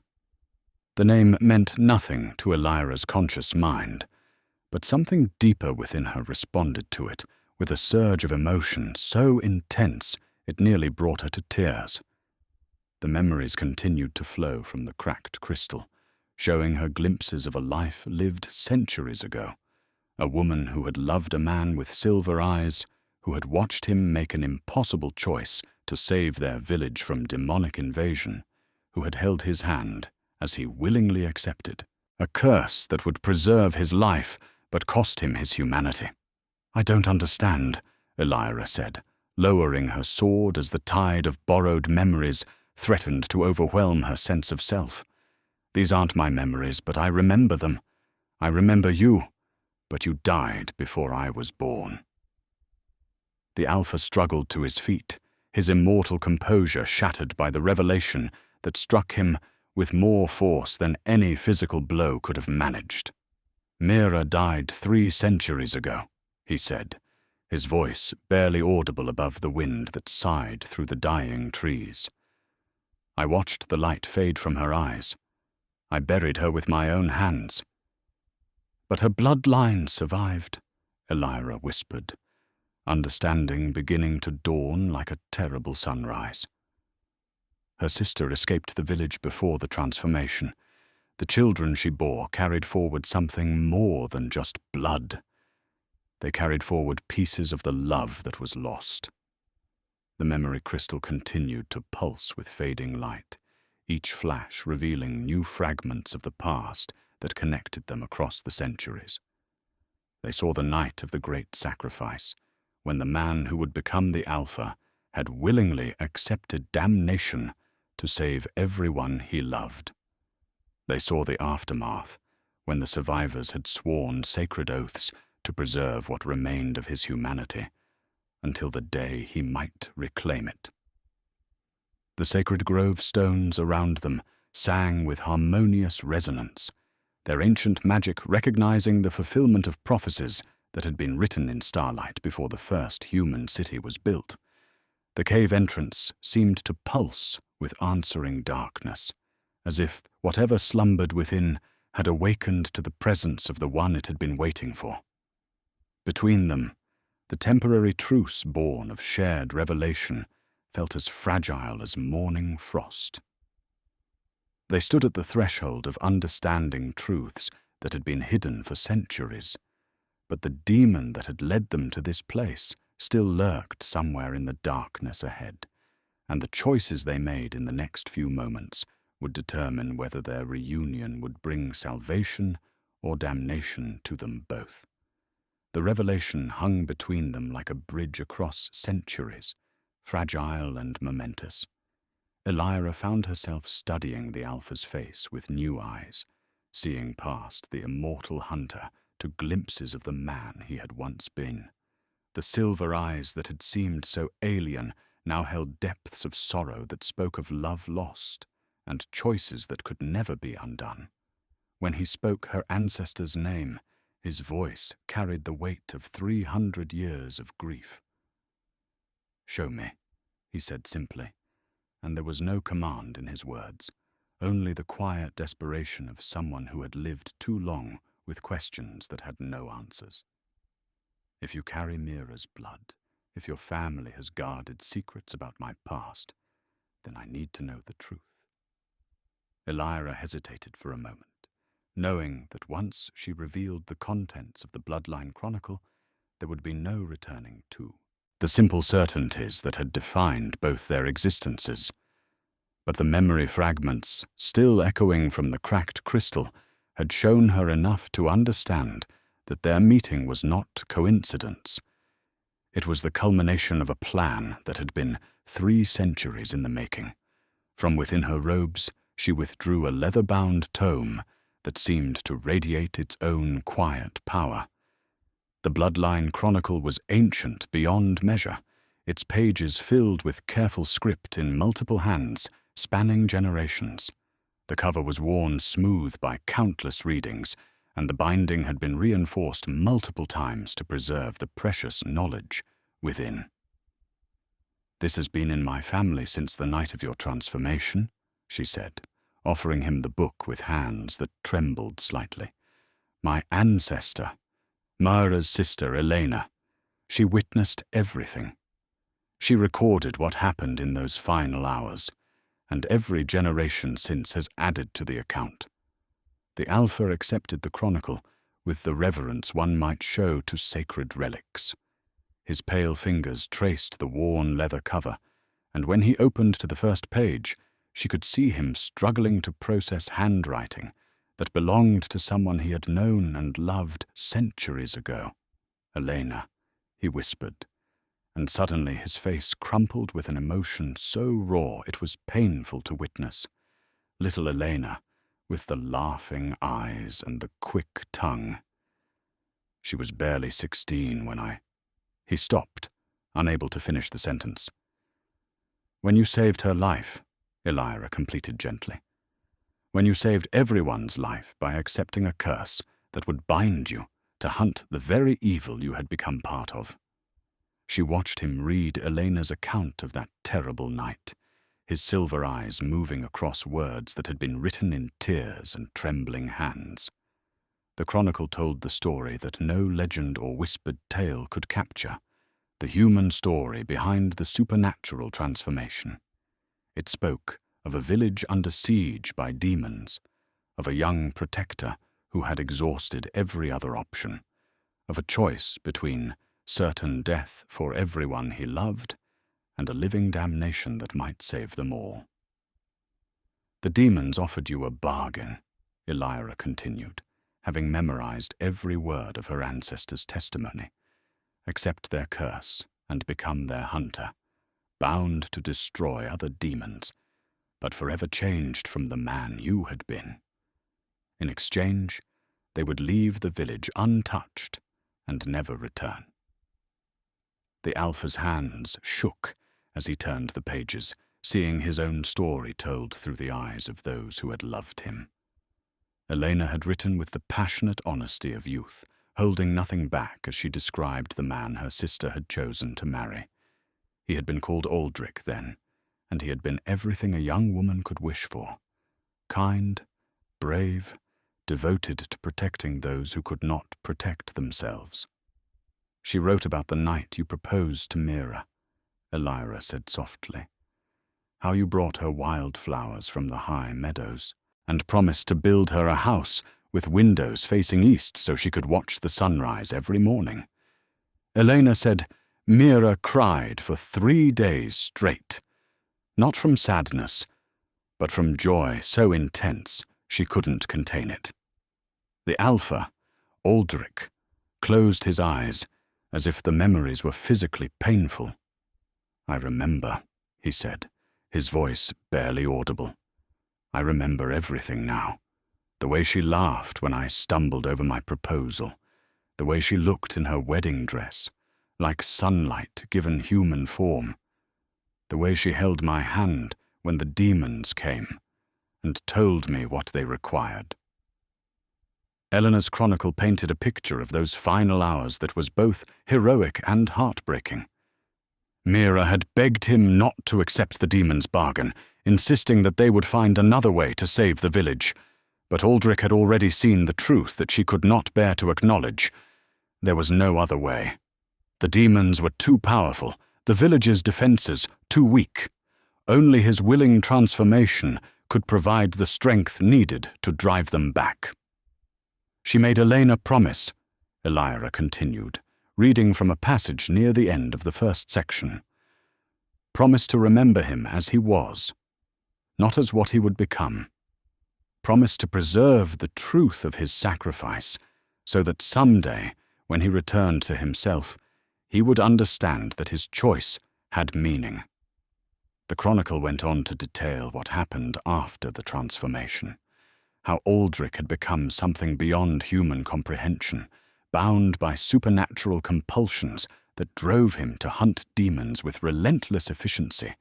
The name meant nothing to Elira's conscious mind, but something deeper within her responded to it with a surge of emotion so intense it nearly brought her to tears. The memories continued to flow from the cracked crystal, showing her glimpses of a life lived centuries ago, a woman who had loved a man with silver eyes, who had watched him make an impossible choice to save their village from demonic invasion, who had held his hand as he willingly accepted, a curse that would preserve his life but cost him his humanity. "I don't understand," Elira said, lowering her sword as the tide of borrowed memories threatened to overwhelm her sense of self. "These aren't my memories, but I remember them. I remember you, but you died before I was born." The Alpha struggled to his feet, his immortal composure shattered by the revelation that struck him with more force than any physical blow could have managed. "Mira died 3 centuries ago," he said, his voice barely audible above the wind that sighed through the dying trees. "I watched the light fade from her eyes. I buried her with my own hands. But her bloodline survived," Elira whispered, understanding beginning to dawn like a terrible sunrise. Her sister escaped the village before the transformation. The children she bore carried forward something more than just blood. They carried forward pieces of the love that was lost. The memory crystal continued to pulse with fading light, each flash revealing new fragments of the past that connected them across the centuries. They saw the night of the great sacrifice, when the man who would become the Alpha had willingly accepted damnation to save everyone he loved. They saw the aftermath, when the survivors had sworn sacred oaths to preserve what remained of his humanity, until the day he might reclaim it. The sacred grove stones around them sang with harmonious resonance, their ancient magic recognizing the fulfillment of prophecies that had been written in starlight before the first human city was built. The cave entrance seemed to pulse with answering darkness, as if whatever slumbered within had awakened to the presence of the one it had been waiting for. Between them, the temporary truce born of shared revelation felt as fragile as morning frost. They stood at the threshold of understanding truths that had been hidden for centuries, but the demon that had led them to this place still lurked somewhere in the darkness ahead, and the choices they made in the next few moments would determine whether their reunion would bring salvation or damnation to them both. The revelation hung between them like a bridge across centuries, fragile and momentous. Elira found herself studying the Alpha's face with new eyes, seeing past the immortal hunter to glimpses of the man he had once been. The silver eyes that had seemed so alien now held depths of sorrow that spoke of love lost and choices that could never be undone. When he spoke her ancestor's name, his voice carried the weight of 300 years of grief. "Show me," he said simply, and there was no command in his words, only the quiet desperation of someone who had lived too long with questions that had no answers. "If you carry Mira's blood, if your family has guarded secrets about my past, then I need to know the truth." Elira hesitated for a moment, knowing that once she revealed the contents of the Bloodline Chronicle, there would be no returning to the simple certainties that had defined both their existences. But the memory fragments, still echoing from the cracked crystal, had shown her enough to understand that their meeting was not coincidence. It was the culmination of a plan that had been 3 centuries in the making. From within her robes, she withdrew a leather-bound tome that seemed to radiate its own quiet power. The Bloodline Chronicle was ancient beyond measure, its pages filled with careful script in multiple hands, spanning generations. The cover was worn smooth by countless readings, and the binding had been reinforced multiple times to preserve the precious knowledge within. "This has been in my family since the night of your transformation," she said, offering him the book with hands that trembled slightly. "My ancestor, Mira's sister Elena, she witnessed everything. She recorded what happened in those final hours, and every generation since has added to the account." The Alpha accepted the chronicle with the reverence one might show to sacred relics. His pale fingers traced the worn leather cover, and when he opened to the first page, she could see him struggling to process handwriting that belonged to someone he had known and loved centuries ago. "Elena," he whispered, and suddenly his face crumpled with an emotion so raw it was painful to witness. Little Elena, with the laughing eyes and the quick tongue. "She was barely 16 when I—" He stopped, unable to finish the sentence. "When you saved her life," Elira completed gently. "When you saved everyone's life by accepting a curse that would bind you to hunt the very evil you had become part of." She watched him read Elena's account of that terrible night, his silver eyes moving across words that had been written in tears and trembling hands. The chronicle told the story that no legend or whispered tale could capture, the human story behind the supernatural transformation. It spoke of a village under siege by demons, of a young protector who had exhausted every other option, of a choice between certain death for everyone he loved and a living damnation that might save them all. "The demons offered you a bargain," Elira continued, having memorized every word of her ancestors' testimony. "Accept their curse and become their hunter, bound to destroy other demons, but forever changed from the man you had been. In exchange, they would leave the village untouched and never return." The Alpha's hands shook as he turned the pages, seeing his own story told through the eyes of those who had loved him. Elena had written with the passionate honesty of youth, holding nothing back as she described the man her sister had chosen to marry. He had been called Aldrich then, and he had been everything a young woman could wish for. Kind, brave, devoted to protecting those who could not protect themselves. She wrote about the night you proposed to Mira, Elira said softly. How you brought her wildflowers from the high meadows, and promised to build her a house with windows facing east so she could watch the sunrise every morning. Elena said Mira cried for 3 days straight, not from sadness, but from joy so intense she couldn't contain it. The Alpha, Aldrich, closed his eyes as if the memories were physically painful. I remember, he said, his voice barely audible. I remember everything now. The way she laughed when I stumbled over my proposal, the way she looked in her wedding dress, like sunlight given human form, the way she held my hand when the demons came and told me what they required. Eleanor's chronicle painted a picture of those final hours that was both heroic and heartbreaking. Mira had begged him not to accept the demons' bargain, insisting that they would find another way to save the village. But Aldrich had already seen the truth that she could not bear to acknowledge. There was no other way. The demons were too powerful, the village's defenses too weak. Only his willing transformation could provide the strength needed to drive them back. She made Elena promise, Elira continued, reading from a passage near the end of the first section. Promise to remember him as he was, not as what he would become. Promise to preserve the truth of his sacrifice, so that someday, when he returned to himself, he would understand that his choice had meaning. The chronicle went on to detail what happened after the transformation, how Aldrich had become something beyond human comprehension, bound by supernatural compulsions that drove him to hunt demons with relentless efficiency,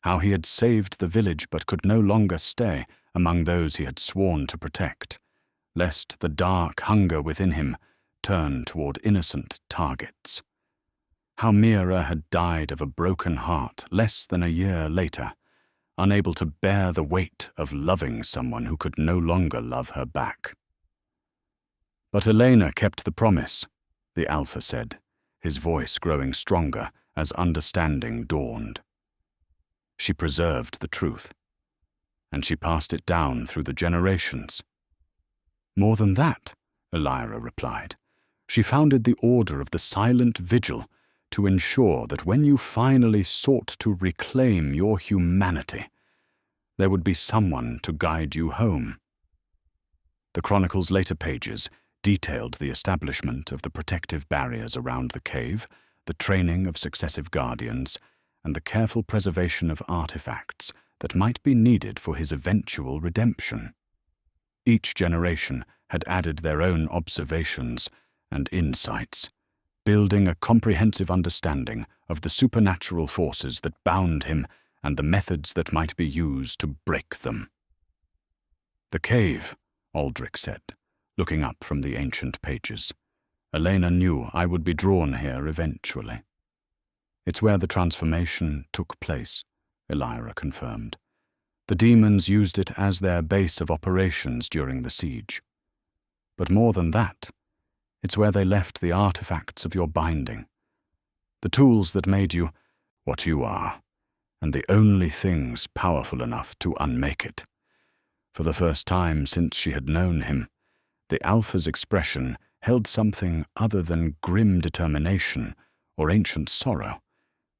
how he had saved the village but could no longer stay among those he had sworn to protect, lest the dark hunger within him turn toward innocent targets. How Mira had died of a broken heart less than a year later, unable to bear the weight of loving someone who could no longer love her back. But Elena kept the promise, the Alpha said, his voice growing stronger as understanding dawned. She preserved the truth, and she passed it down through the generations. More than that, Elira replied, she founded the Order of the Silent Vigil to ensure that when you finally sought to reclaim your humanity, there would be someone to guide you home. The chronicle's later pages detailed the establishment of the protective barriers around the cave, the training of successive guardians, and the careful preservation of artifacts that might be needed for his eventual redemption. Each generation had added their own observations and insights, building a comprehensive understanding of the supernatural forces that bound him and the methods that might be used to break them. The cave, Aldrich said, looking up from the ancient pages. Elena knew I would be drawn here eventually. It's where the transformation took place, Elira confirmed. The demons used it as their base of operations during the siege. But more than that, it's where they left the artifacts of your binding, the tools that made you what you are, and the only things powerful enough to unmake it. For the first time since she had known him, the Alpha's expression held something other than grim determination or ancient sorrow.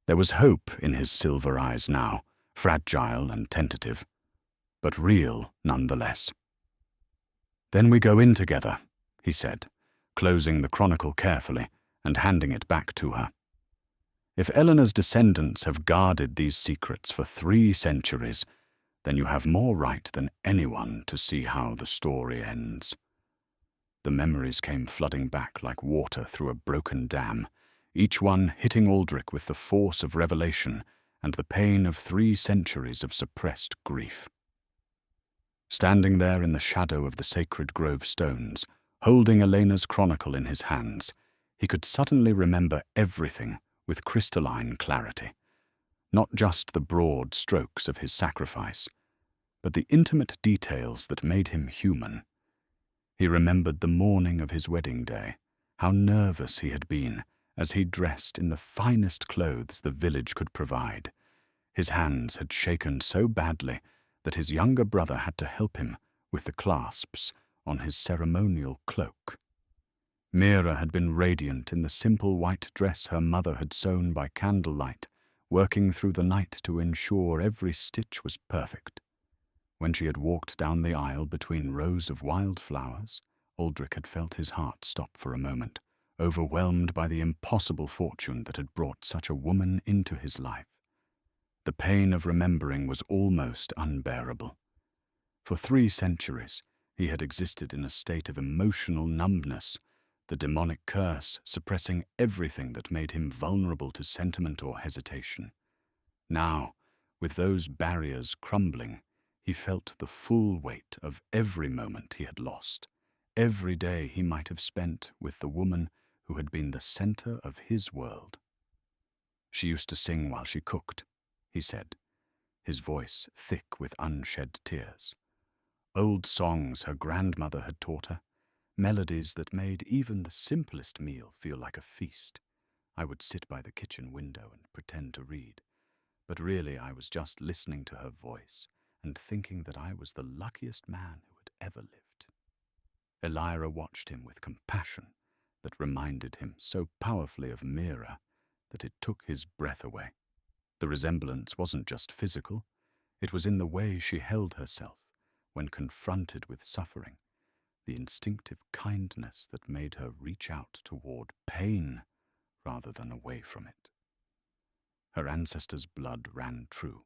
There was hope in his silver eyes now, fragile and tentative, but real nonetheless. Then we go in together, he said, closing the chronicle carefully and handing it back to her. If Eleanor's descendants have guarded these secrets for 3 centuries, then you have more right than anyone to see how the story ends. The memories came flooding back like water through a broken dam, each one hitting Aldrich with the force of revelation and the pain of 3 centuries of suppressed grief. Standing there in the shadow of the sacred grove stones, Holding Elena's chronicle in his hands, he could suddenly remember everything with crystalline clarity. Not just the broad strokes of his sacrifice, but the intimate details that made him human. He remembered the morning of his wedding day, how nervous he had been as he dressed in the finest clothes the village could provide. His hands had shaken so badly that his younger brother had to help him with the clasps on his ceremonial cloak. Mira had been radiant in the simple white dress her mother had sewn by candlelight, working through the night to ensure every stitch was perfect. When she had walked down the aisle between rows of wildflowers, Aldrich had felt his heart stop for a moment, overwhelmed by the impossible fortune that had brought such a woman into his life. The pain of remembering was almost unbearable. For 3 centuries, he had existed in a state of emotional numbness, the demonic curse suppressing everything that made him vulnerable to sentiment or hesitation. Now, with those barriers crumbling, he felt the full weight of every moment he had lost, every day he might have spent with the woman who had been the center of his world. She used to sing while she cooked, he said, his voice thick with unshed tears. Old songs her grandmother had taught her, melodies that made even the simplest meal feel like a feast. I would sit by the kitchen window and pretend to read, but really I was just listening to her voice and thinking that I was the luckiest man who had ever lived. Elira watched him with compassion that reminded him so powerfully of Mira that it took his breath away. The resemblance wasn't just physical, it was in the way she held herself when confronted with suffering, the instinctive kindness that made her reach out toward pain rather than away from it. Her ancestors' blood ran true,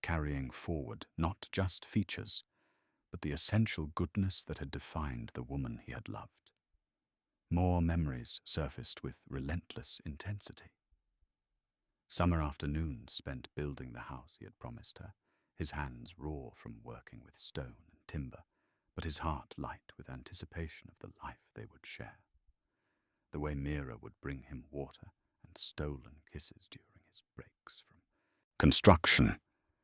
carrying forward not just features, but the essential goodness that had defined the woman he had loved. More memories surfaced with relentless intensity. Summer afternoons spent building the house he had promised her, his hands raw from working with stone and timber, but his heart light with anticipation of the life they would share. The way Mira would bring him water and stolen kisses during his breaks from construction,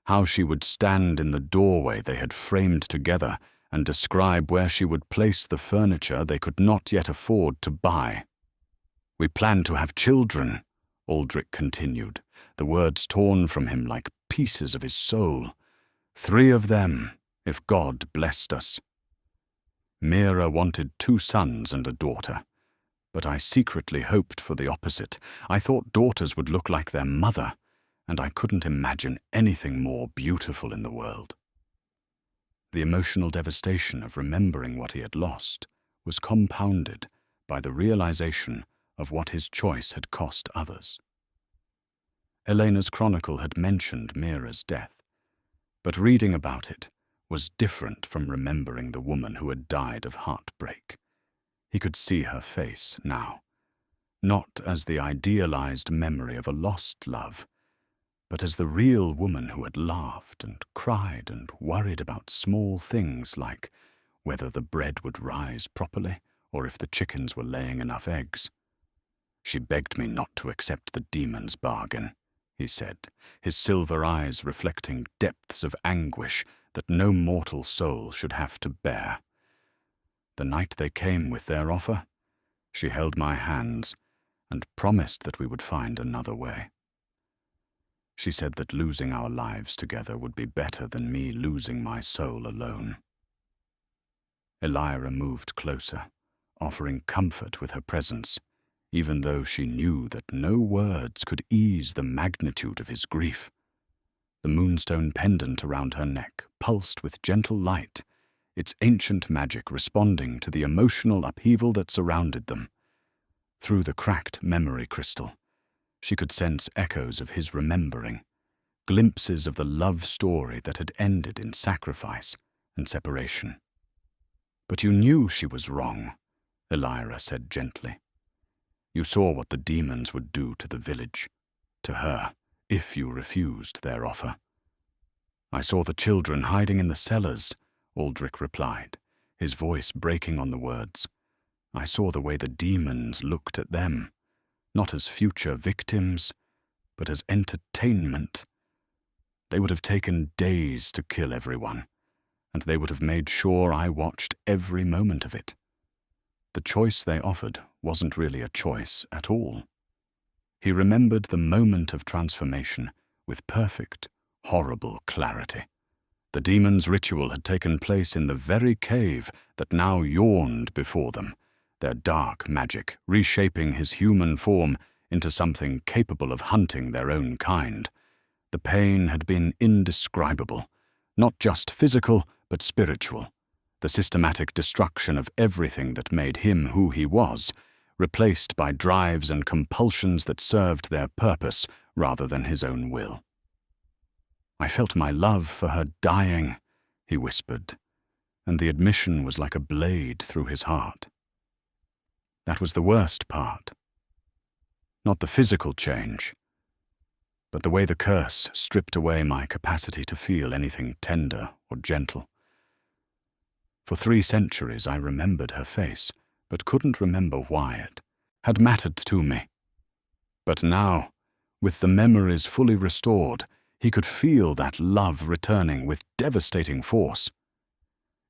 how she would stand in the doorway they had framed together and describe where she would place the furniture they could not yet afford to buy. "We plan to have children," Aldrich continued, the words torn from him like pieces of his soul. 3 of them, if God blessed us. Mira wanted 2 sons and a daughter, but I secretly hoped for the opposite. I thought daughters would look like their mother, and I couldn't imagine anything more beautiful in the world. The emotional devastation of remembering what he had lost was compounded by the realization of what his choice had cost others. Elena's chronicle had mentioned Mira's death, but reading about it was different from remembering the woman who had died of heartbreak. He could see her face now, not as the idealized memory of a lost love, but as the real woman who had laughed and cried and worried about small things like whether the bread would rise properly or if the chickens were laying enough eggs. "She begged me not to accept the demon's bargain," he said, his silver eyes reflecting depths of anguish that no mortal soul should have to bear. The night they came with their offer, she held my hands and promised that we would find another way. She said that losing our lives together would be better than me losing my soul alone. Elira moved closer, offering comfort with her presence, even though she knew that no words could ease the magnitude of his grief. The moonstone pendant around her neck pulsed with gentle light, its ancient magic responding to the emotional upheaval that surrounded them. Through the cracked memory crystal, she could sense echoes of his remembering, glimpses of the love story that had ended in sacrifice and separation. "But you knew she was wrong," Elira said gently. "You saw what the demons would do to the village, to her, if you refused their offer." "I saw the children hiding in the cellars," Aldrich replied, his voice breaking on the words. I saw the way the demons looked at them, not as future victims, but as entertainment. They would have taken days to kill everyone, and they would have made sure I watched every moment of it. The choice they offered wasn't really a choice at all. He remembered the moment of transformation with perfect, horrible clarity. The demon's ritual had taken place in the very cave that now yawned before them, their dark magic reshaping his human form into something capable of hunting their own kind. The pain had been indescribable, not just physical, but spiritual. The systematic destruction of everything that made him who he was, replaced by drives and compulsions that served their purpose rather than his own will. "I felt my love for her dying," he whispered, and the admission was like a blade through his heart. That was the worst part. Not the physical change, but the way the curse stripped away my capacity to feel anything tender or gentle. For 3 centuries I remembered her face, but couldn't remember why it had mattered to me. But now, with the memories fully restored, he could feel that love returning with devastating force.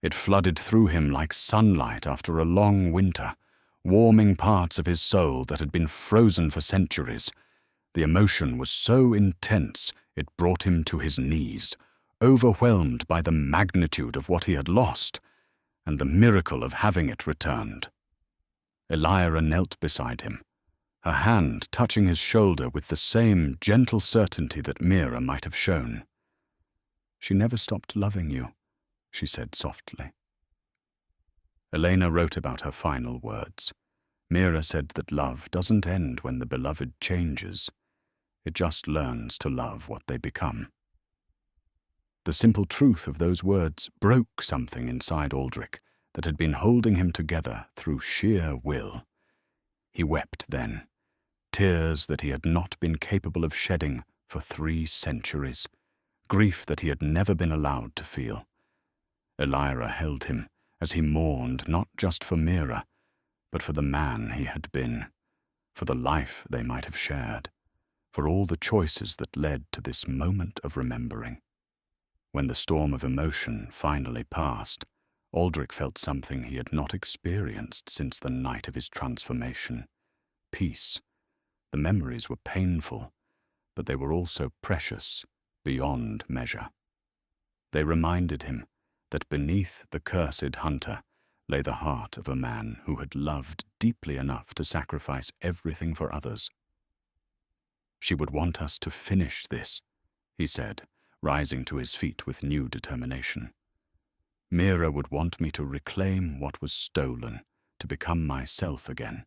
It flooded through him like sunlight after a long winter, warming parts of his soul that had been frozen for centuries. The emotion was so intense it brought him to his knees, overwhelmed by the magnitude of what he had lost and the miracle of having it returned. Elira knelt beside him, her hand touching his shoulder with the same gentle certainty that Mira might have shown. "She never stopped loving you," she said softly. Elena wrote about her final words. Mira said that love doesn't end when the beloved changes. It just learns to love what they become. The simple truth of those words broke something inside Aldrich that had been holding him together through sheer will. He wept then, tears that he had not been capable of shedding for 3 centuries, grief that he had never been allowed to feel. Elira held him as he mourned not just for Mira, but for the man he had been, for the life they might have shared, for all the choices that led to this moment of remembering. When the storm of emotion finally passed, Aldrich felt something he had not experienced since the night of his transformation: peace. The memories were painful, but they were also precious, beyond measure. They reminded him that beneath the cursed hunter lay the heart of a man who had loved deeply enough to sacrifice everything for others. "She would want us to finish this," he said, rising to his feet with new determination. "Mira would want me to reclaim what was stolen, to become myself again.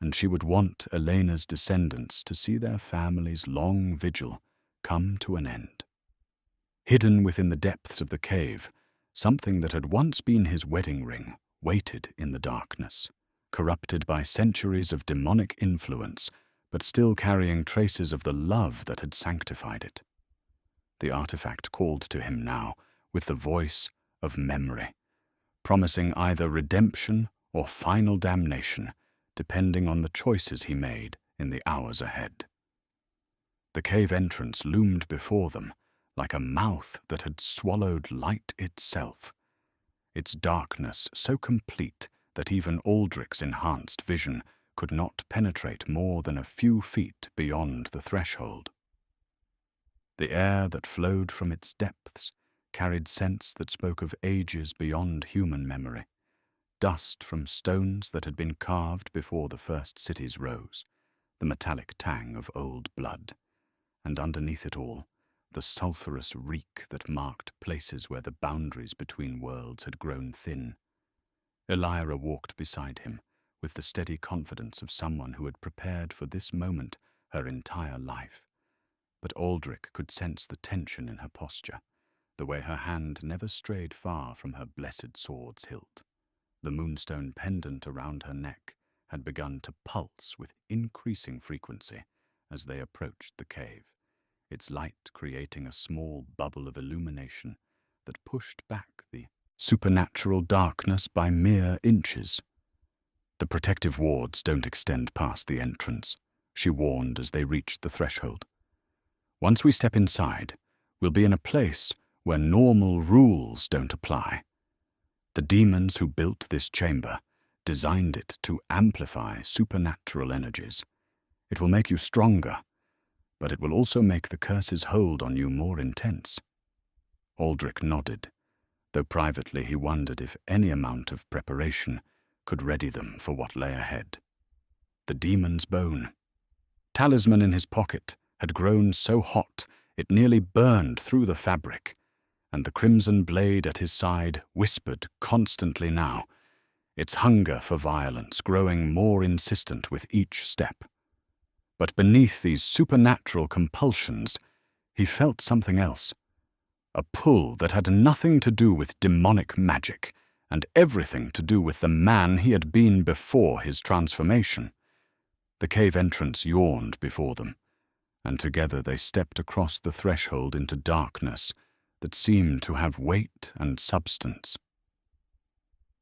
And she would want Elena's descendants to see their family's long vigil come to an end." Hidden within the depths of the cave, something that had once been his wedding ring waited in the darkness, corrupted by centuries of demonic influence, but still carrying traces of the love that had sanctified it. The artifact called to him now with the voice of memory, promising either redemption or final damnation, depending on the choices he made in the hours ahead. The cave entrance loomed before them, like a mouth that had swallowed light itself, its darkness so complete that even Aldrich's enhanced vision could not penetrate more than a few feet beyond the threshold. The air that flowed from its depths carried scents that spoke of ages beyond human memory, dust from stones that had been carved before the first cities rose, the metallic tang of old blood, and underneath it all, the sulphurous reek that marked places where the boundaries between worlds had grown thin. Elira walked beside him with the steady confidence of someone who had prepared for this moment her entire life. But Aldrich could sense the tension in her posture, the way her hand never strayed far from her blessed sword's hilt. The moonstone pendant around her neck had begun to pulse with increasing frequency as they approached the cave, its light creating a small bubble of illumination that pushed back the supernatural darkness by mere inches. The protective wards don't extend past the entrance, she warned as they reached the threshold. Once we step inside, we'll be in a place where normal rules don't apply. The demons who built this chamber designed it to amplify supernatural energies. It will make you stronger, but it will also make the curse's hold on you more intense. Aldrich nodded, though privately he wondered if any amount of preparation could ready them for what lay ahead. The demon's bone. Talisman in his pocket had grown so hot it nearly burned through the fabric, and the crimson blade at his side whispered constantly now, its hunger for violence growing more insistent with each step. But beneath these supernatural compulsions, he felt something else. A pull that had nothing to do with demonic magic and everything to do with the man he had been before his transformation. The cave entrance yawned before them, and together they stepped across the threshold into darkness that seemed to have weight and substance.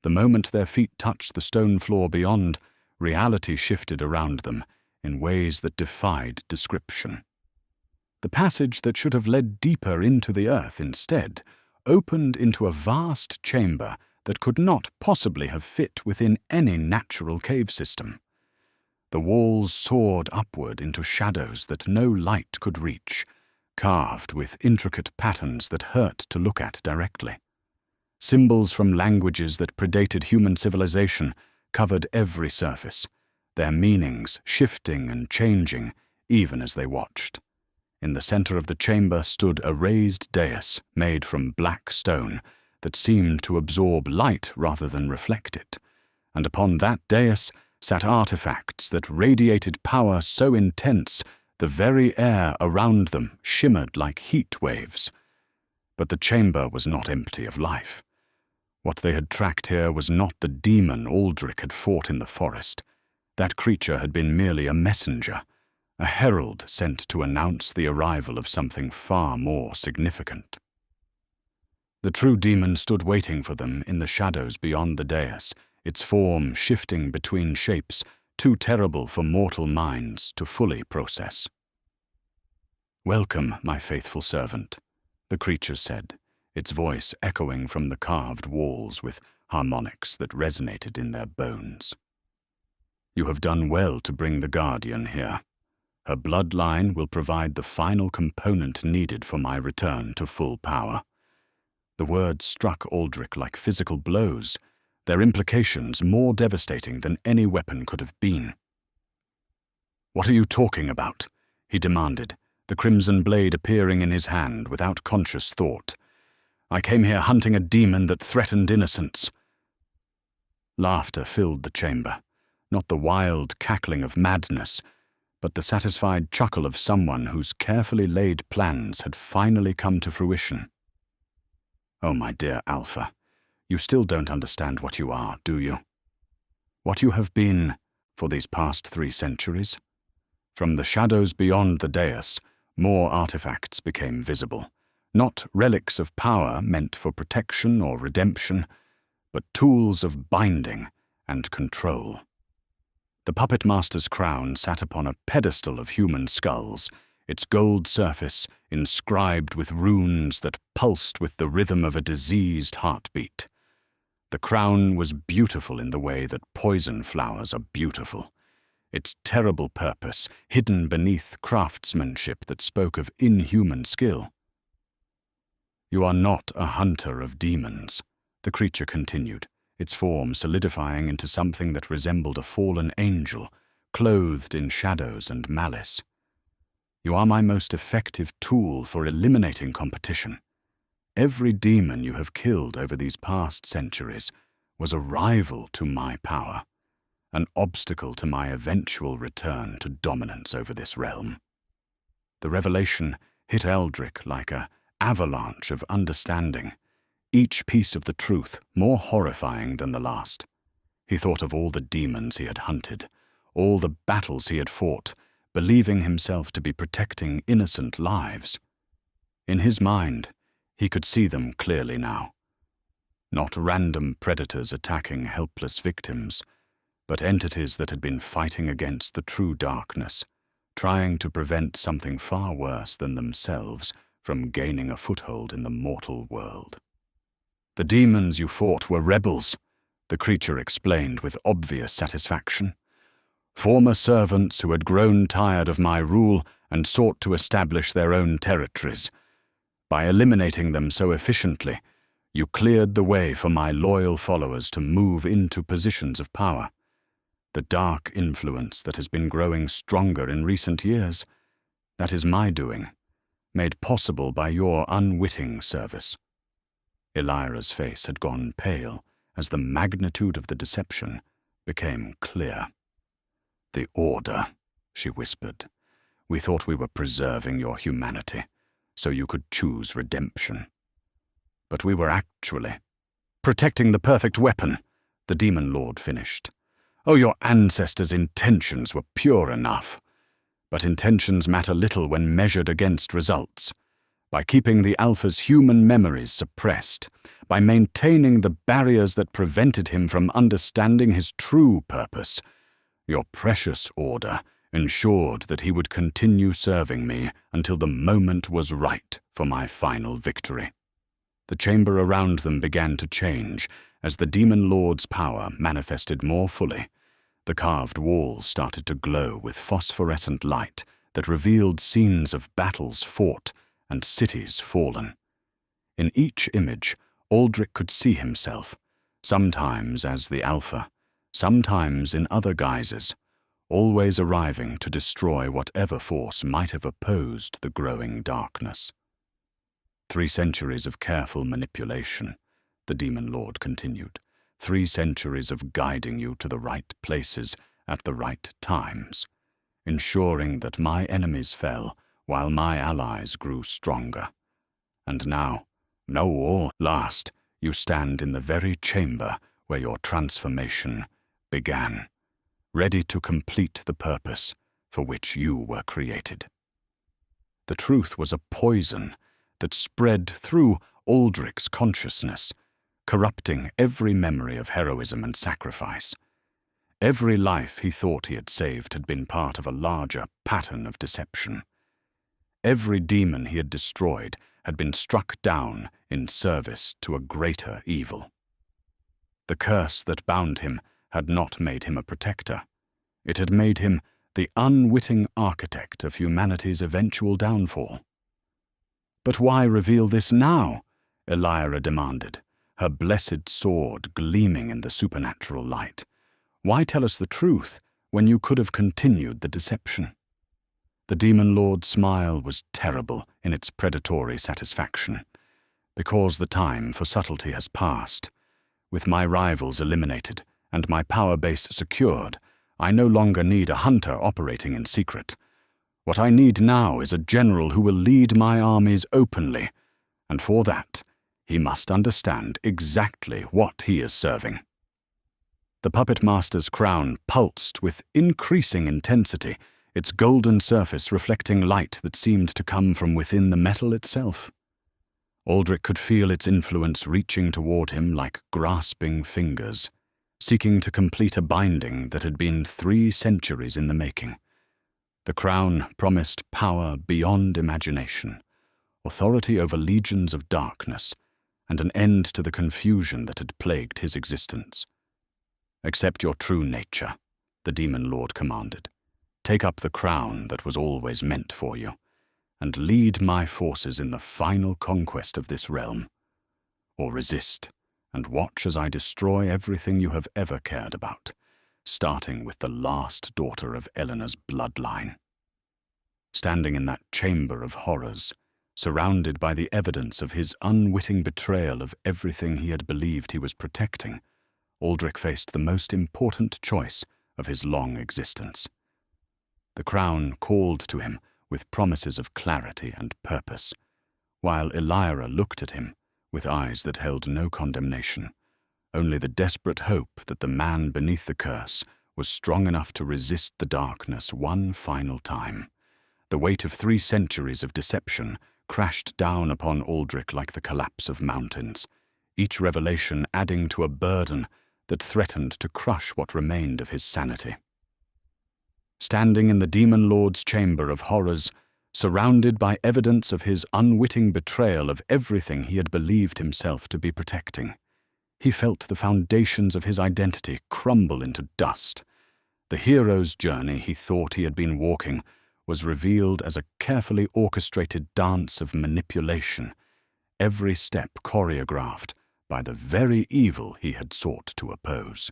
The moment their feet touched the stone floor beyond, reality shifted around them in ways that defied description. The passage that should have led deeper into the earth instead opened into a vast chamber that could not possibly have fit within any natural cave system. The walls soared upward into shadows that no light could reach, carved with intricate patterns that hurt to look at directly. Symbols from languages that predated human civilization covered every surface, their meanings shifting and changing even as they watched. In the center of the chamber stood a raised dais made from black stone that seemed to absorb light rather than reflect it, and upon that dais sat artifacts that radiated power so intense the very air around them shimmered like heat waves. But the chamber was not empty of life. What they had tracked here was not the demon Aldrich had fought in the forest. That creature had been merely a messenger, a herald sent to announce the arrival of something far more significant. The true demon stood waiting for them in the shadows beyond the dais, its form shifting between shapes too terrible for mortal minds to fully process. "Welcome, my faithful servant," the creature said, its voice echoing from the carved walls with harmonics that resonated in their bones. "You have done well to bring the Guardian here. Her bloodline will provide the final component needed for my return to full power." The words struck Aldrich like physical blows, their implications more devastating than any weapon could have been. "What are you talking about?" he demanded, the crimson blade appearing in his hand without conscious thought. "I came here hunting a demon that threatened innocence." Laughter filled the chamber, not the wild cackling of madness, but the satisfied chuckle of someone whose carefully laid plans had finally come to fruition. "Oh, my dear Alpha, you still don't understand what you are, do you? What you have been for these past 3 centuries? From the shadows beyond the dais, more artifacts became visible, not relics of power meant for protection or redemption, but tools of binding and control. The puppet master's crown sat upon a pedestal of human skulls, its gold surface inscribed with runes that pulsed with the rhythm of a diseased heartbeat. The crown was beautiful in the way that poison flowers are beautiful, its terrible purpose hidden beneath craftsmanship that spoke of inhuman skill. "You are not a hunter of demons," the creature continued, its form solidifying into something that resembled a fallen angel, clothed in shadows and malice. "You are my most effective tool for eliminating competition. Every demon you have killed over these past centuries was a rival to my power, an obstacle to my eventual return to dominance over this realm." The revelation hit Aldrich like an avalanche of understanding, each piece of the truth more horrifying than the last. He thought of all the demons he had hunted, all the battles he had fought, believing himself to be protecting innocent lives. In his mind, he could see them clearly now. Not random predators attacking helpless victims, but entities that had been fighting against the true darkness, trying to prevent something far worse than themselves from gaining a foothold in the mortal world. "The demons you fought were rebels," the creature explained with obvious satisfaction. "Former servants who had grown tired of my rule and sought to establish their own territories. By eliminating them so efficiently, you cleared the way for my loyal followers to move into positions of power. The dark influence that has been growing stronger in recent years, that is my doing, made possible by your unwitting service." Elira's face had gone pale as the magnitude of the deception became clear. "The Order," she whispered. "We thought we were preserving your humanity, so you could choose redemption. But we were actually protecting the perfect weapon," the Demon Lord finished. "Oh, your ancestors' intentions were pure enough. But intentions matter little when measured against results. By keeping the Alpha's human memories suppressed, by maintaining the barriers that prevented him from understanding his true purpose, your precious Order ensured that he would continue serving me until the moment was right for my final victory." The chamber around them began to change as the Demon Lord's power manifested more fully. The carved walls started to glow with phosphorescent light that revealed scenes of battles fought and cities fallen. In each image, Aldrich could see himself, sometimes as the Alpha, sometimes in other guises, always arriving to destroy whatever force might have opposed the growing darkness. 3 centuries of careful manipulation, the Demon Lord continued. 3 centuries of guiding you to the right places at the right times, ensuring that my enemies fell while my allies grew stronger. And now, last, you stand in the very chamber where your transformation began, ready to complete the purpose for which you were created." The truth was a poison that spread through Aldrich's consciousness, corrupting every memory of heroism and sacrifice. Every life he thought he had saved had been part of a larger pattern of deception. Every demon he had destroyed had been struck down in service to a greater evil. The curse that bound him had not made him a protector. It had made him the unwitting architect of humanity's eventual downfall. "But why reveal this now?" Elira demanded, her blessed sword gleaming in the supernatural light. "Why tell us the truth when you could have continued the deception?" The Demon Lord's smile was terrible in its predatory satisfaction. "Because the time for subtlety has passed. With my rivals eliminated and my power base secured, I no longer need a hunter operating in secret. What I need now is a general who will lead my armies openly, and for that, he must understand exactly what he is serving." The puppet master's crown pulsed with increasing intensity, its golden surface reflecting light that seemed to come from within the metal itself. Aldrich could feel its influence reaching toward him like grasping fingers, seeking to complete a binding that had been 3 centuries in the making. The crown promised power beyond imagination, authority over legions of darkness, and an end to the confusion that had plagued his existence. "Accept your true nature," the Demon Lord commanded. "Take up the crown that was always meant for you, and lead my forces in the final conquest of this realm. Or resist, and watch as I destroy everything you have ever cared about, starting with the last daughter of Eleanor's bloodline." Standing in that chamber of horrors, surrounded by the evidence of his unwitting betrayal of everything he had believed he was protecting, Aldrich faced the most important choice of his long existence. The crown called to him with promises of clarity and purpose, while Elira looked at him with eyes that held no condemnation, only the desperate hope that the man beneath the curse was strong enough to resist the darkness one final time. The weight of 3 centuries of deception crashed down upon Aldrich like the collapse of mountains, each revelation adding to a burden that threatened to crush what remained of his sanity. Standing in the Demon Lord's chamber of horrors, surrounded by evidence of his unwitting betrayal of everything he had believed himself to be protecting, he felt the foundations of his identity crumble into dust. The hero's journey he thought he had been walking was revealed as a carefully orchestrated dance of manipulation, every step choreographed by the very evil he had sought to oppose.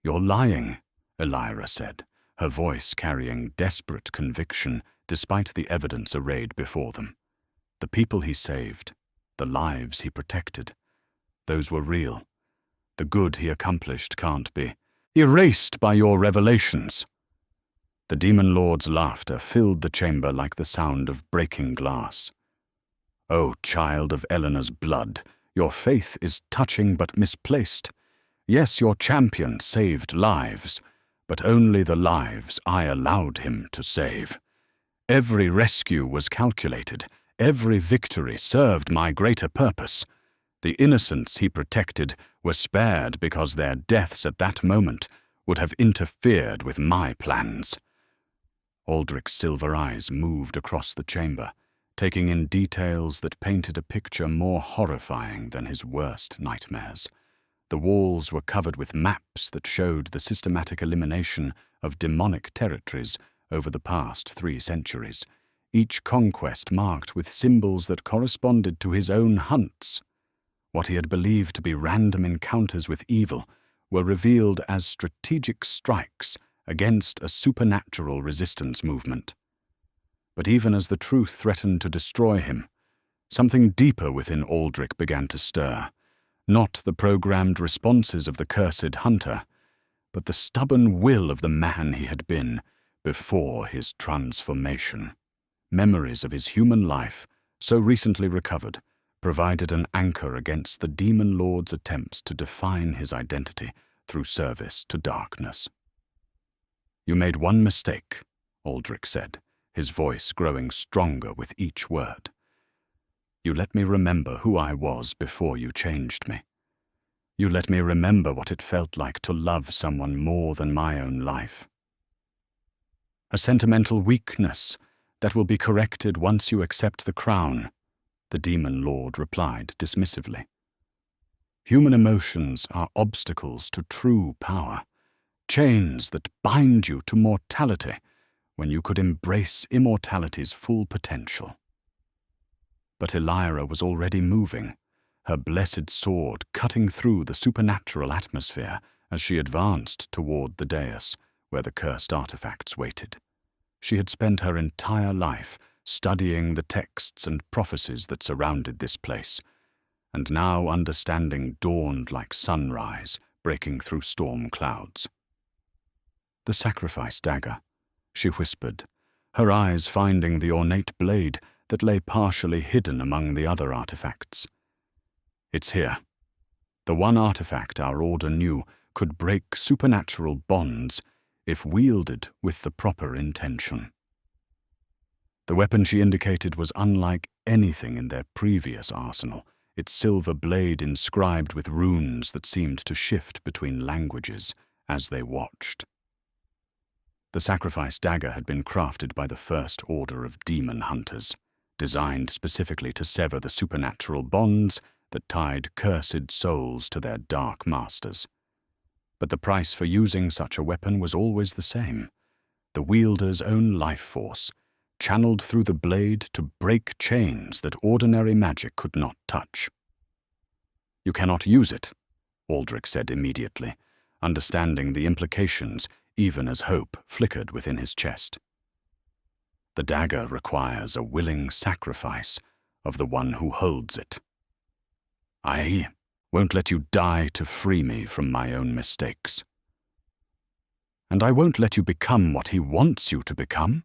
"You're lying," Elira said, her voice carrying desperate conviction despite the evidence arrayed before them. The people he saved, the lives he protected, those were real. The good he accomplished can't be erased by your revelations. The Demon Lord's laughter filled the chamber like the sound of breaking glass. "O child of Eleanor's blood, your faith is touching but misplaced. Yes, your champion saved lives, but only the lives I allowed him to save. Every rescue was calculated, every victory served my greater purpose. The innocents he protected were spared because their deaths at that moment would have interfered with my plans." Aldrich's silver eyes moved across the chamber, taking in details that painted a picture more horrifying than his worst nightmares. The walls were covered with maps that showed the systematic elimination of demonic territories over the past 3 centuries, each conquest marked with symbols that corresponded to his own hunts. What he had believed to be random encounters with evil were revealed as strategic strikes against a supernatural resistance movement. But even as the truth threatened to destroy him, something deeper within Aldrich began to stir, not the programmed responses of the cursed hunter, but the stubborn will of the man he had been before his transformation. Memories of his human life, so recently recovered, provided an anchor against the Demon Lord's attempts to define his identity through service to darkness. "You made one mistake," Aldrich said, his voice growing stronger with each word. "You let me remember who I was before you changed me. You let me remember what it felt like to love someone more than my own life. A sentimental weakness that will be corrected once you accept the crown," the Demon Lord replied dismissively. "Human emotions are obstacles to true power, chains that bind you to mortality when you could embrace immortality's full potential." But Elira was already moving, her blessed sword cutting through the supernatural atmosphere as she advanced toward the dais where the cursed artifacts waited. She had spent her entire life studying the texts and prophecies that surrounded this place, and now understanding dawned like sunrise breaking through storm clouds. "The sacrifice dagger," she whispered, her eyes finding the ornate blade that lay partially hidden among the other artifacts. "It's here. The one artifact our order knew could break supernatural bonds if wielded with the proper intention." The weapon she indicated was unlike anything in their previous arsenal, its silver blade inscribed with runes that seemed to shift between languages as they watched. The sacrifice dagger had been crafted by the First Order of Demon Hunters, designed specifically to sever the supernatural bonds that tied cursed souls to their dark masters. But the price for using such a weapon was always the same: the wielder's own life force, channeled through the blade to break chains that ordinary magic could not touch. "You cannot use it," Aldrich said immediately, understanding the implications even as hope flickered within his chest. "The dagger requires a willing sacrifice of the one who holds it. I won't let you die to free me from my own mistakes." "And I won't let you become what he wants you to become,"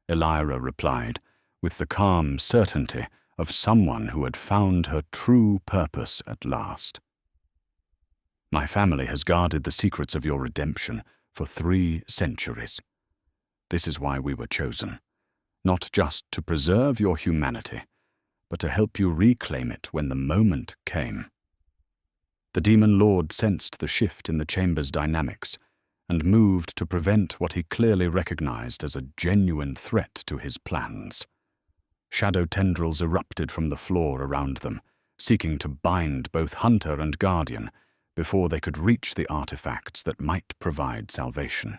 Elira replied, with the calm certainty of someone who had found her true purpose at last. "My family has guarded the secrets of your redemption for 3 centuries. This is why we were chosen, not just to preserve your humanity, but to help you reclaim it when the moment came." The demon lord sensed the shift in the chamber's dynamics and moved to prevent what he clearly recognized as a genuine threat to his plans. Shadow tendrils erupted from the floor around them, seeking to bind both hunter and guardian before they could reach the artifacts that might provide salvation.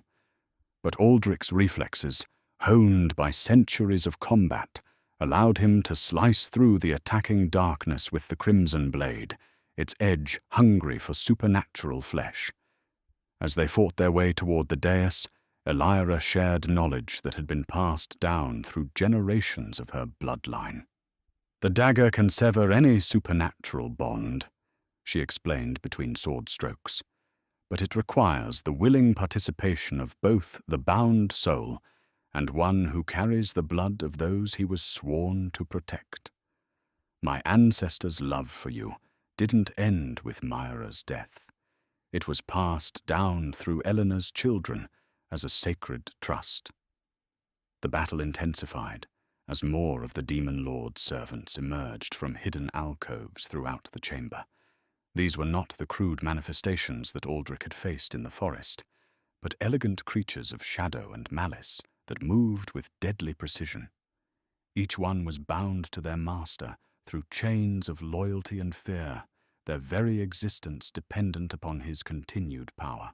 But Aldrich's reflexes, honed by centuries of combat, allowed him to slice through the attacking darkness with the crimson blade, its edge hungry for supernatural flesh. As they fought their way toward the dais, Elira shared knowledge that had been passed down through generations of her bloodline. "The dagger can sever any supernatural bond," she explained between sword strokes, "but it requires the willing participation of both the bound soul and one who carries the blood of those he was sworn to protect. My ancestors' love for you didn't end with Myra's death. It was passed down through Eleanor's children as a sacred trust." The battle intensified as more of the demon lord's servants emerged from hidden alcoves throughout the chamber. These were not the crude manifestations that Aldrich had faced in the forest, but elegant creatures of shadow and malice that moved with deadly precision. Each one was bound to their master through chains of loyalty and fear, their very existence dependent upon his continued power.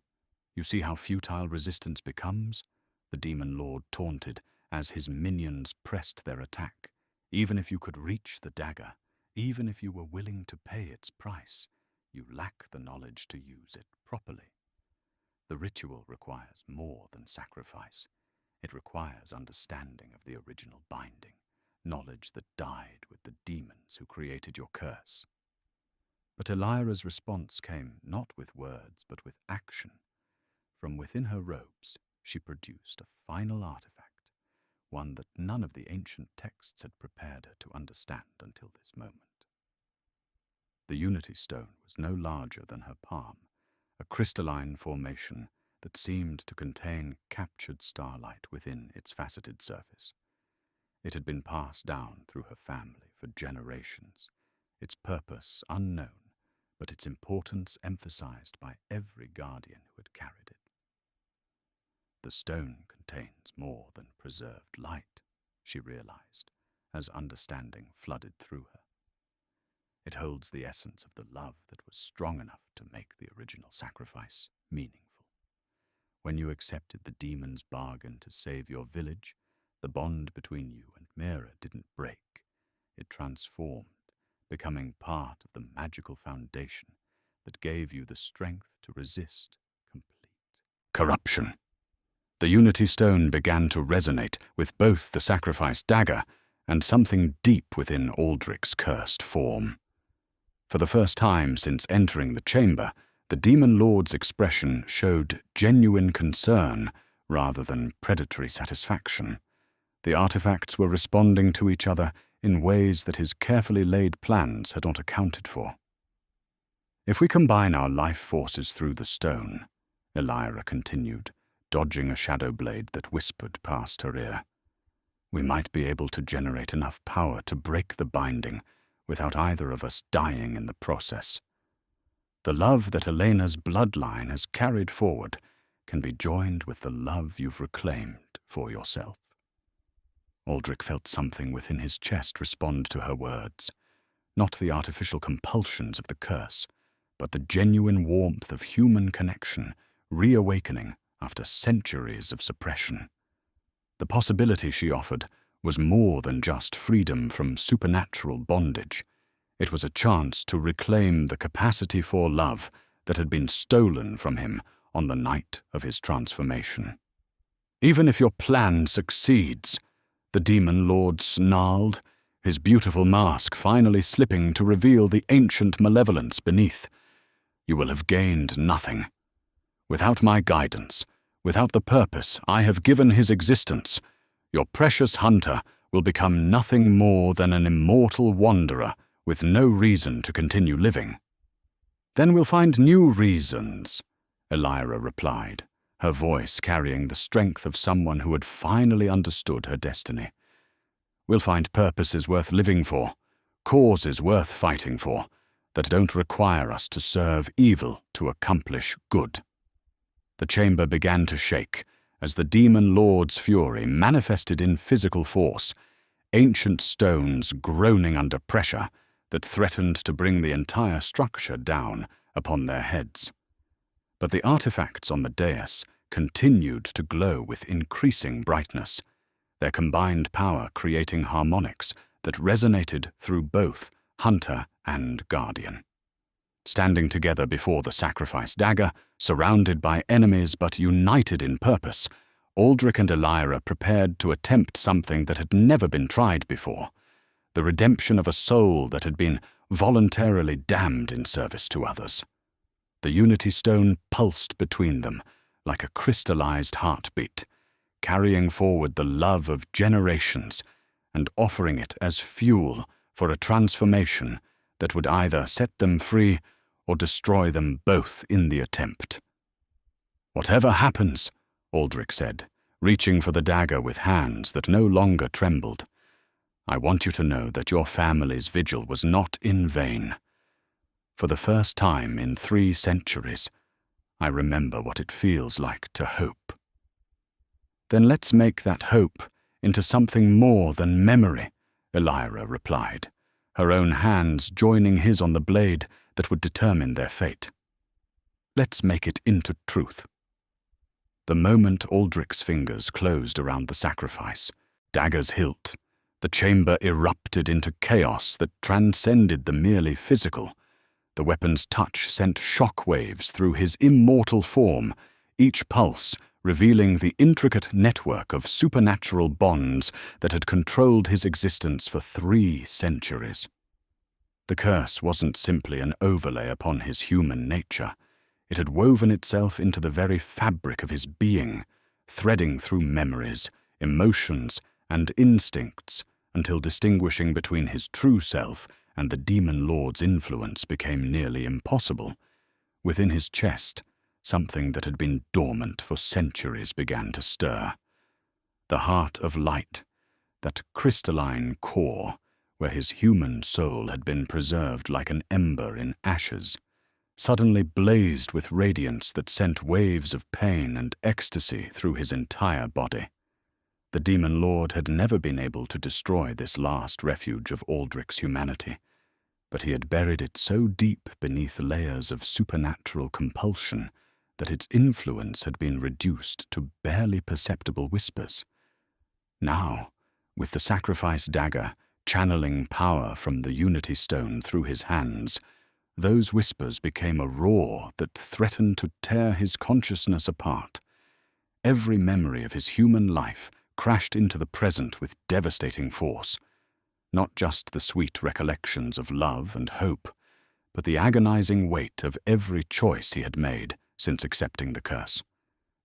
"You see how futile resistance becomes?" the demon lord taunted as his minions pressed their attack. "Even if you could reach the dagger, even if you were willing to pay its price, you lack the knowledge to use it properly. The ritual requires more than sacrifice. It requires understanding of the original binding, knowledge that died with the demons who created your curse." But Elira's response came not with words, but with action. From within her robes, she produced a final artifact, one that none of the ancient texts had prepared her to understand until this moment. The Unity Stone was no larger than her palm, a crystalline formation that seemed to contain captured starlight within its faceted surface. It had been passed down through her family for generations, its purpose unknown, but its importance emphasized by every guardian who had carried it. "The stone contains more than preserved light," she realized, as understanding flooded through her. "It holds the essence of the love that was strong enough to make the original sacrifice meaningful. When you accepted the demon's bargain to save your village, the bond between you and Mira didn't break. It transformed, becoming part of the magical foundation that gave you the strength to resist complete corruption." The Unity Stone began to resonate with both the sacrificed dagger and something deep within Aldrich's cursed form. For the first time since entering the chamber, the demon lord's expression showed genuine concern rather than predatory satisfaction. The artifacts were responding to each other in ways that his carefully laid plans had not accounted for. "If we combine our life forces through the stone," Elira continued, dodging a shadow blade that whispered past her ear, "we might be able to generate enough power to break the binding without either of us dying in the process. The love that Elena's bloodline has carried forward can be joined with the love you've reclaimed for yourself." Aldrich felt something within his chest respond to her words, not the artificial compulsions of the curse, but the genuine warmth of human connection reawakening after centuries of suppression. The possibility she offered was more than just freedom from supernatural bondage. It was a chance to reclaim the capacity for love that had been stolen from him on the night of his transformation. "Even if your plan succeeds," the demon lord snarled, his beautiful mask finally slipping to reveal the ancient malevolence beneath, "you will have gained nothing. Without my guidance, without the purpose I have given his existence, your precious hunter will become nothing more than an immortal wanderer with no reason to continue living." "Then we'll find new reasons," Elira replied, her voice carrying the strength of someone who had finally understood her destiny. "We'll find purposes worth living for, causes worth fighting for, that don't require us to serve evil to accomplish good. The chamber began to shake as the demon lord's fury manifested in physical force, ancient stones groaning under pressure that threatened to bring the entire structure down upon their heads. But the artifacts on the dais continued to glow with increasing brightness, their combined power creating harmonics that resonated through both hunter and guardian. Standing together before the sacrifice dagger, surrounded by enemies but united in purpose, Aldrich and Elira prepared to attempt something that had never been tried before, the redemption of a soul that had been voluntarily damned in service to others. The Unity Stone pulsed between them like a crystallized heartbeat, carrying forward the love of generations and offering it as fuel for a transformation that would either set them free or destroy them both in the attempt. "Whatever happens," Aldrich said, reaching for the dagger with hands that no longer trembled, "I want you to know that your family's vigil was not in vain. For the first time in 3 centuries, I remember what it feels like to hope." "Then let's make that hope into something more than memory," Elira replied, her own hands joining his on the blade that would determine their fate. "Let's make it into truth." The moment Aldrich's fingers closed around the sacrifice, dagger's hilt, the chamber erupted into chaos that transcended the merely physical. The weapon's touch sent shock waves through his immortal form, each pulse revealing the intricate network of supernatural bonds that had controlled his existence for 3 centuries. The curse wasn't simply an overlay upon his human nature. It had woven itself into the very fabric of his being, threading through memories, emotions, and instincts until distinguishing between his true self and the demon lord's influence became nearly impossible. Within his chest, something that had been dormant for centuries began to stir. The heart of light, that crystalline core where his human soul had been preserved like an ember in ashes, suddenly blazed with radiance that sent waves of pain and ecstasy through his entire body. The demon lord had never been able to destroy this last refuge of Aldrich's humanity, but he had buried it so deep beneath layers of supernatural compulsion that its influence had been reduced to barely perceptible whispers. Now, with the sacrifice dagger channeling power from the Unity Stone through his hands, those whispers became a roar that threatened to tear his consciousness apart. Every memory of his human life crashed into the present with devastating force. Not just the sweet recollections of love and hope, but the agonizing weight of every choice he had made since accepting the curse.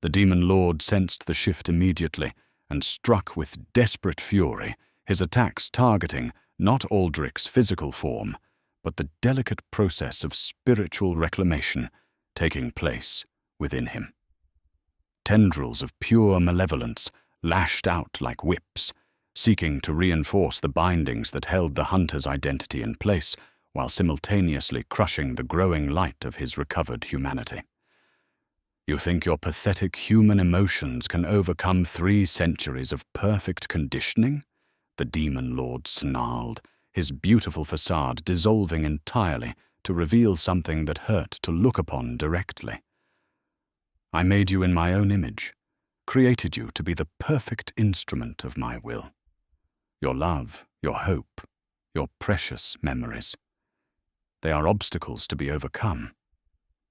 The demon lord sensed the shift immediately and struck with desperate fury, his attacks targeting not Aldrich's physical form, but the delicate process of spiritual reclamation taking place within him. Tendrils of pure malevolence lashed out like whips, seeking to reinforce the bindings that held the hunter's identity in place while simultaneously crushing the growing light of his recovered humanity. "You think your pathetic human emotions can overcome 3 centuries of perfect conditioning?" the demon lord snarled, his beautiful facade dissolving entirely to reveal something that hurt to look upon directly. "I made you in my own image, created you to be the perfect instrument of my will. Your love, your hope, your precious memories. They are obstacles to be overcome,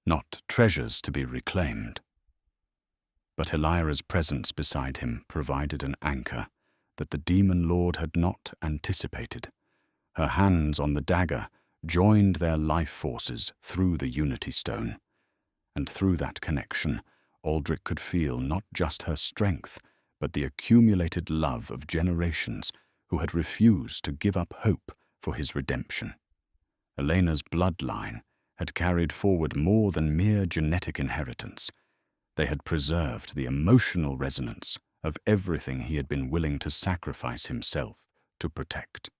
not treasures to be reclaimed." But Elira's presence beside him provided an anchor that the demon lord had not anticipated. Her hands on the dagger joined their life forces through the Unity Stone, and through that connection, Aldrich could feel not just her strength, but the accumulated love of generations who had refused to give up hope for his redemption. Elena's bloodline had carried forward more than mere genetic inheritance. They had preserved the emotional resonance of everything he had been willing to sacrifice himself to protect.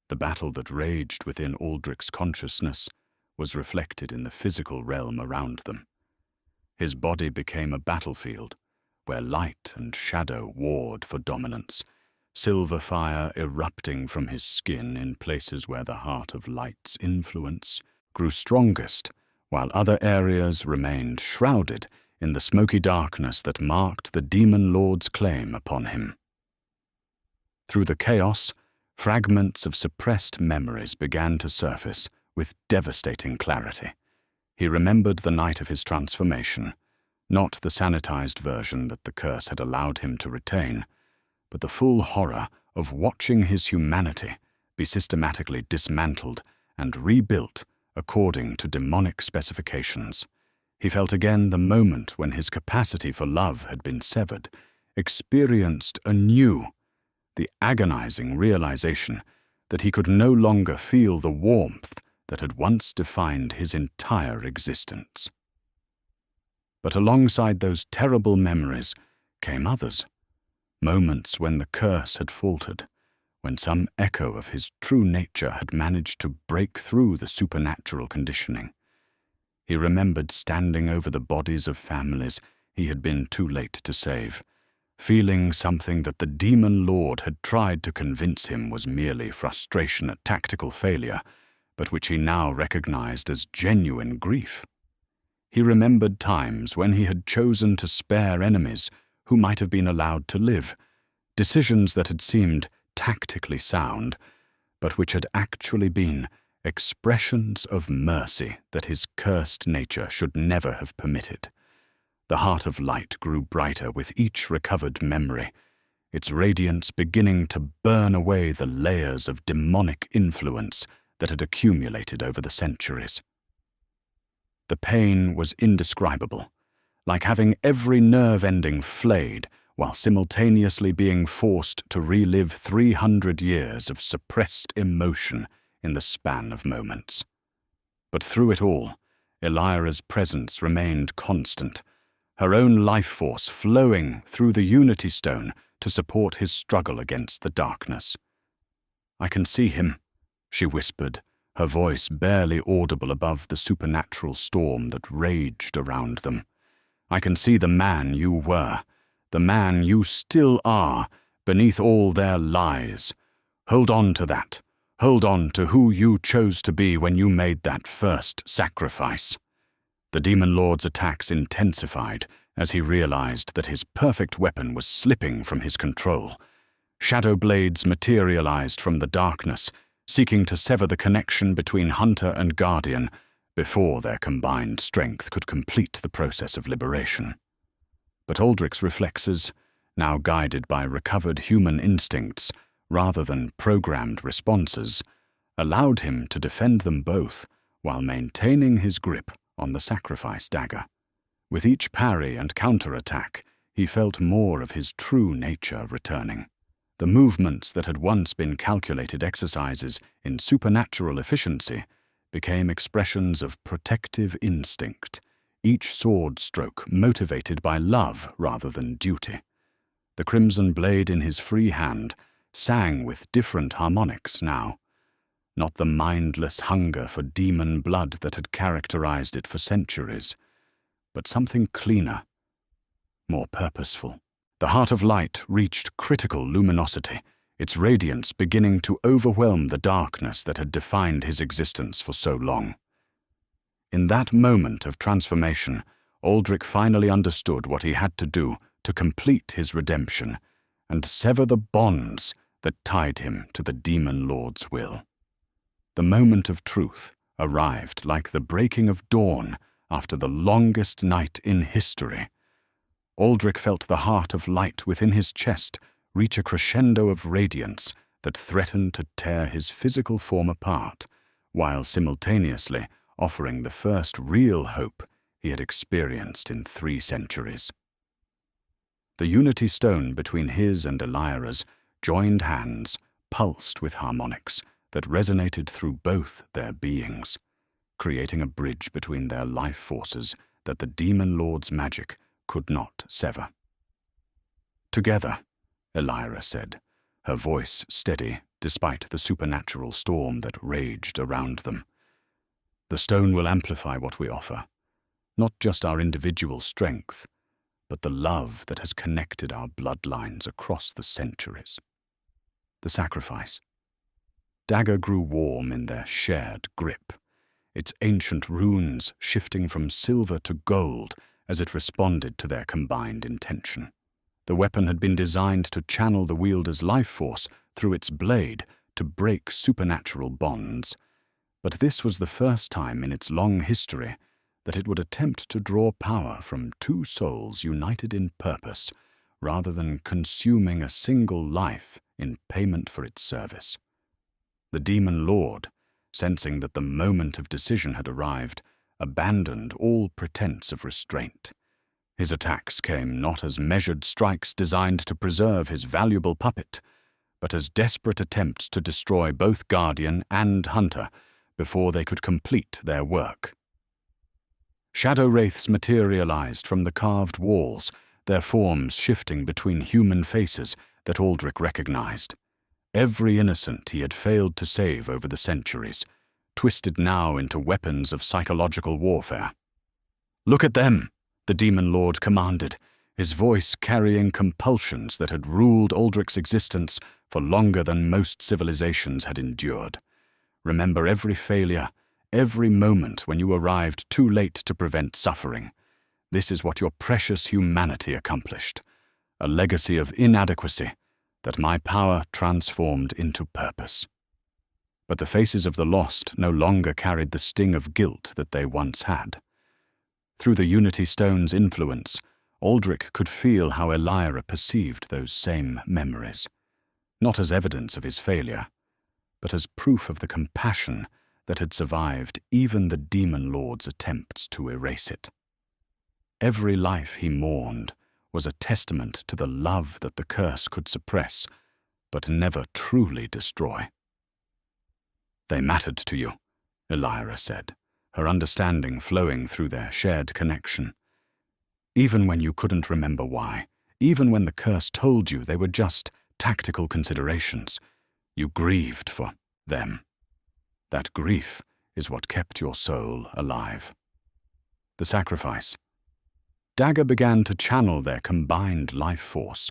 The battle that raged within Aldrich's consciousness was reflected in the physical realm around them. His body became a battlefield where light and shadow warred for dominance, silver fire erupting from his skin in places where the heart of light's influence grew strongest, while other areas remained shrouded in the smoky darkness that marked the Demon Lord's claim upon him. Through the chaos, fragments of suppressed memories began to surface with devastating clarity. He remembered the night of his transformation, not the sanitized version that the curse had allowed him to retain, but the full horror of watching his humanity be systematically dismantled and rebuilt according to demonic specifications. He felt again the moment when his capacity for love had been severed, experienced anew the agonizing realization that he could no longer feel the warmth that had once defined his entire existence. But alongside those terrible memories came others, moments when the curse had faltered, when some echo of his true nature had managed to break through the supernatural conditioning. He remembered standing over the bodies of families he had been too late to save, feeling something that the Demon Lord had tried to convince him was merely frustration at tactical failure, but which he now recognized as genuine grief. He remembered times when he had chosen to spare enemies who might have been allowed to live, decisions that had seemed tactically sound, but which had actually been expressions of mercy that his cursed nature should never have permitted. The heart of light grew brighter with each recovered memory, its radiance beginning to burn away the layers of demonic influence that had accumulated over the centuries. The pain was indescribable, like having every nerve ending flayed while simultaneously being forced to relive 300 years of suppressed emotion in the span of moments. But through it all, Elira's presence remained constant, her own life force flowing through the Unity Stone to support his struggle against the darkness. "I can see him," she whispered, her voice barely audible above the supernatural storm that raged around them. "I can see the man you were, the man you still are, beneath all their lies. Hold on to that. Hold on to who you chose to be when you made that first sacrifice." The Demon Lord's attacks intensified as he realized that his perfect weapon was slipping from his control. Shadow blades materialized from the darkness, seeking to sever the connection between Hunter and Guardian before their combined strength could complete the process of liberation. But Aldrich's reflexes, now guided by recovered human instincts rather than programmed responses, allowed him to defend them both while maintaining his grip on the sacrifice dagger. With each parry and counterattack, he felt more of his true nature returning. The movements that had once been calculated exercises in supernatural efficiency became expressions of protective instinct, each sword stroke motivated by love rather than duty. The crimson blade in his free hand sang with different harmonics now, not the mindless hunger for demon blood that had characterized it for centuries, but something cleaner, more purposeful. The heart of light reached critical luminosity, its radiance beginning to overwhelm the darkness that had defined his existence for so long. In that moment of transformation, Aldrich finally understood what he had to do to complete his redemption and sever the bonds that tied him to the Demon Lord's will. The moment of truth arrived like the breaking of dawn after the longest night in history. Aldrich felt the heart of light within his chest reach a crescendo of radiance that threatened to tear his physical form apart, while simultaneously offering the first real hope he had experienced in 3 centuries. The Unity Stone between his and Elira's joined hands pulsed with harmonics that resonated through both their beings, creating a bridge between their life forces that the Demon Lord's magic could not sever. "Together," Elira said, her voice steady despite the supernatural storm that raged around them. The stone will amplify what we offer, not just our individual strength, but the love that has connected our bloodlines across the centuries. The sacrifice. Dagger grew warm in their shared grip, its ancient runes shifting from silver to gold as it responded to their combined intention. The weapon had been designed to channel the wielder's life force through its blade to break supernatural bonds, but this was the first time in its long history that it would attempt to draw power from two souls united in purpose, rather than consuming a single life in payment for its service. The Demon Lord, sensing that the moment of decision had arrived, abandoned all pretense of restraint. His attacks came not as measured strikes designed to preserve his valuable puppet, but as desperate attempts to destroy both Guardian and Hunter before they could complete their work. Shadow wraiths materialized from the carved walls, their forms shifting between human faces that Aldrich recognized. Every innocent he had failed to save over the centuries, twisted now into weapons of psychological warfare. "Look at them," the Demon Lord commanded, his voice carrying compulsions that had ruled Aldrich's existence for longer than most civilizations had endured. "Remember every failure, every moment when you arrived too late to prevent suffering. This is what your precious humanity accomplished, a legacy of inadequacy that my power transformed into purpose." But the faces of the lost no longer carried the sting of guilt that they once had. Through the Unity Stone's influence, Aldrich could feel how Elira perceived those same memories, not as evidence of his failure, but as proof of the compassion that had survived even the Demon Lord's attempts to erase it. Every life he mourned was a testament to the love that the curse could suppress, but never truly destroy. "They mattered to you," Elira said, her understanding flowing through their shared connection. "Even when you couldn't remember why, even when the curse told you they were just tactical considerations, you grieved for them. That grief is what kept your soul alive." The sacrifice. Dagger began to channel their combined life force,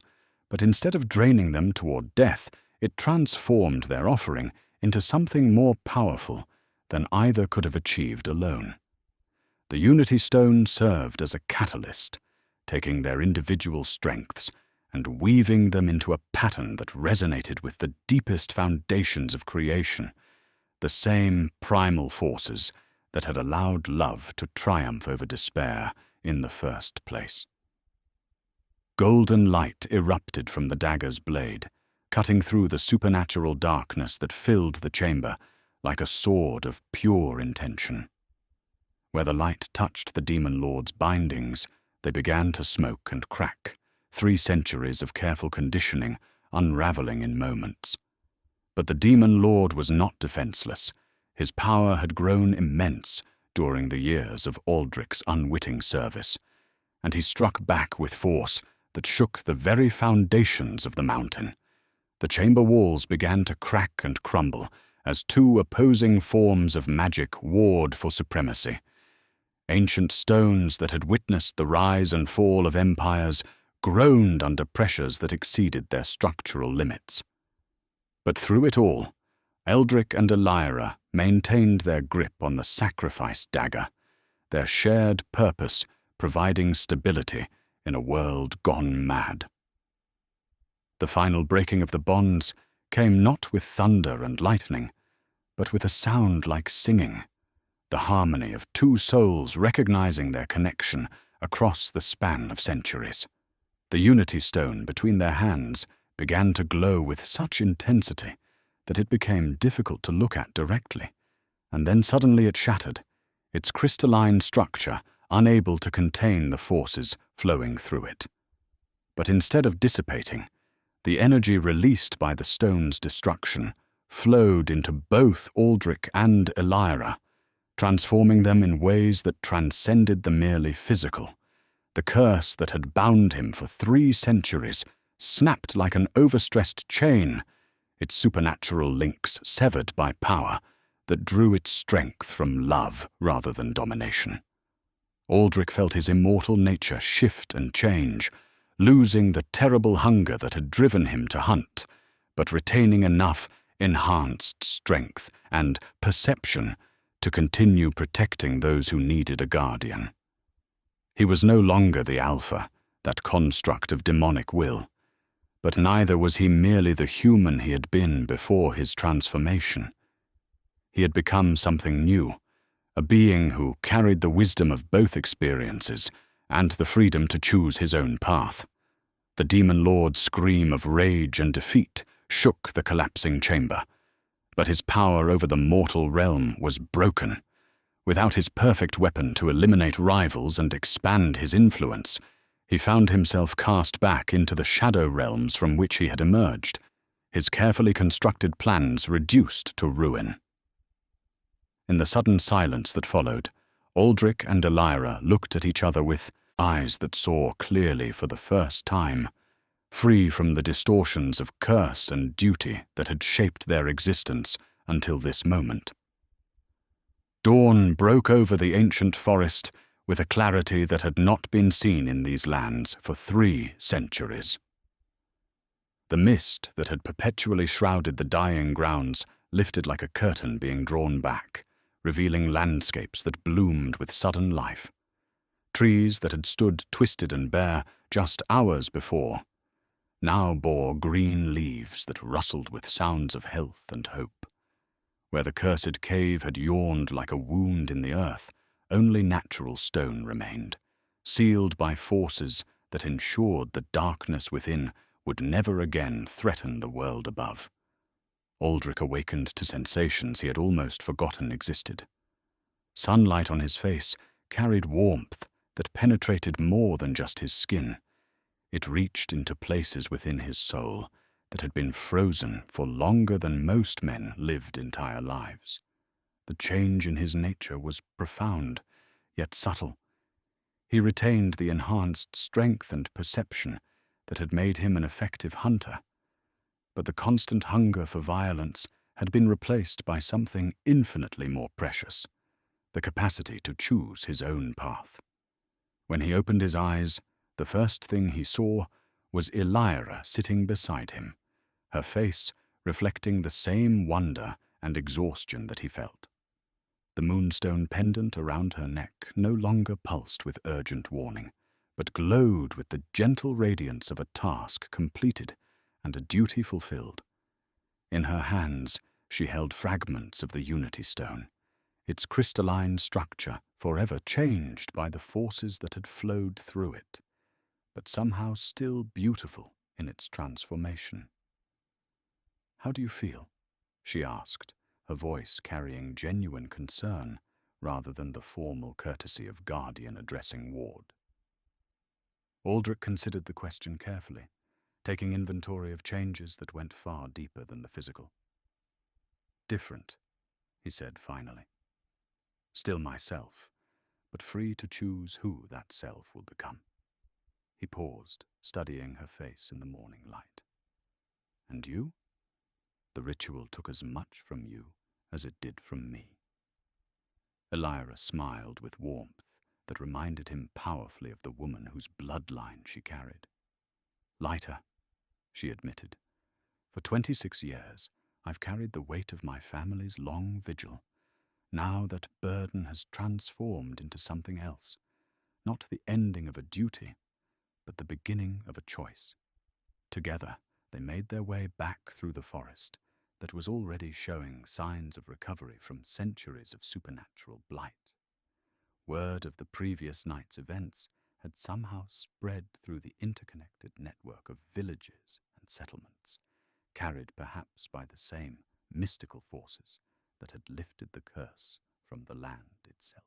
but instead of draining them toward death, it transformed their offering into something more powerful than either could have achieved alone. The Unity Stone served as a catalyst, taking their individual strengths and weaving them into a pattern that resonated with the deepest foundations of creation, the same primal forces that had allowed love to triumph over despair in the first place. Golden light erupted from the dagger's blade, cutting through the supernatural darkness that filled the chamber like a sword of pure intention. Where the light touched the Demon Lord's bindings, they began to smoke and crack, 3 centuries of careful conditioning unraveling in moments. But the Demon Lord was not defenseless. His power had grown immense during the years of Aldrich's unwitting service, and he struck back with force that shook the very foundations of the mountain. The chamber walls began to crack and crumble as 2 opposing forms of magic warred for supremacy. Ancient stones that had witnessed the rise and fall of empires groaned under pressures that exceeded their structural limits. But through it all, Eldrick and Elira maintained their grip on the sacrifice dagger, their shared purpose providing stability in a world gone mad. The final breaking of the bonds came not with thunder and lightning, but with a sound like singing, the harmony of 2 souls recognizing their connection across the span of centuries. The Unity Stone between their hands began to glow with such intensity that it became difficult to look at directly, and then suddenly it shattered, its crystalline structure unable to contain the forces flowing through it. But instead of dissipating, the energy released by the stone's destruction flowed into both Aldrich and Elira, transforming them in ways that transcended the merely physical. The curse that had bound him for 3 centuries snapped like an overstressed chain, its supernatural links severed by power that drew its strength from love rather than domination. Aldrich felt his immortal nature shift and change, losing the terrible hunger that had driven him to hunt, but retaining enough enhanced strength and perception to continue protecting those who needed a guardian. He was no longer the Alpha, that construct of demonic will, but neither was he merely the human he had been before his transformation. He had become something new, a being who carried the wisdom of both experiences and the freedom to choose his own path. The demon lord's scream of rage and defeat shook the collapsing chamber, but his power over the mortal realm was broken. Without his perfect weapon to eliminate rivals and expand his influence, he found himself cast back into the shadow realms from which he had emerged, his carefully constructed plans reduced to ruin. In the sudden silence that followed, Aldrich and Elira looked at each other with eyes that saw clearly for the first time, free from the distortions of curse and duty that had shaped their existence until this moment. Dawn broke over the ancient forest with a clarity that had not been seen in these lands for 3 centuries. The mist that had perpetually shrouded the dying grounds lifted like a curtain being drawn back, revealing landscapes that bloomed with sudden life. Trees that had stood twisted and bare just hours before now bore green leaves that rustled with sounds of health and hope. Where the cursed cave had yawned like a wound in the earth, only natural stone remained, sealed by forces that ensured the darkness within would never again threaten the world above. Aldrich awakened to sensations he had almost forgotten existed. Sunlight on his face carried warmth that penetrated more than just his skin. It reached into places within his soul that had been frozen for longer than most men lived entire lives. The change in his nature was profound, yet subtle. He retained the enhanced strength and perception that had made him an effective hunter, but the constant hunger for violence had been replaced by something infinitely more precious, the capacity to choose his own path. When he opened his eyes, the first thing he saw was Elira sitting beside him, her face reflecting the same wonder and exhaustion that he felt. The moonstone pendant around her neck no longer pulsed with urgent warning, but glowed with the gentle radiance of a task completed and a duty fulfilled. In her hands she held fragments of the Unity Stone, its crystalline structure forever changed by the forces that had flowed through it, but somehow still beautiful in its transformation. "How do you feel?" she asked, her voice carrying genuine concern rather than the formal courtesy of guardian addressing ward. Aldrich considered the question carefully, taking inventory of changes that went far deeper than the physical. "Different," he said finally. "Still myself, but free to choose who that self will become." He paused, studying her face in the morning light. "And you? The ritual took as much from you as it did from me." Elira smiled with warmth that reminded him powerfully of the woman whose bloodline she carried. "Lighter," she admitted. "For 26 years, I've carried the weight of my family's long vigil. Now that burden has transformed into something else, not the ending of a duty, but the beginning of a choice." Together, they made their way back through the forest that was already showing signs of recovery from centuries of supernatural blight. Word of the previous night's events had somehow spread through the interconnected network of villages and settlements, carried perhaps by the same mystical forces that had lifted the curse from the land itself.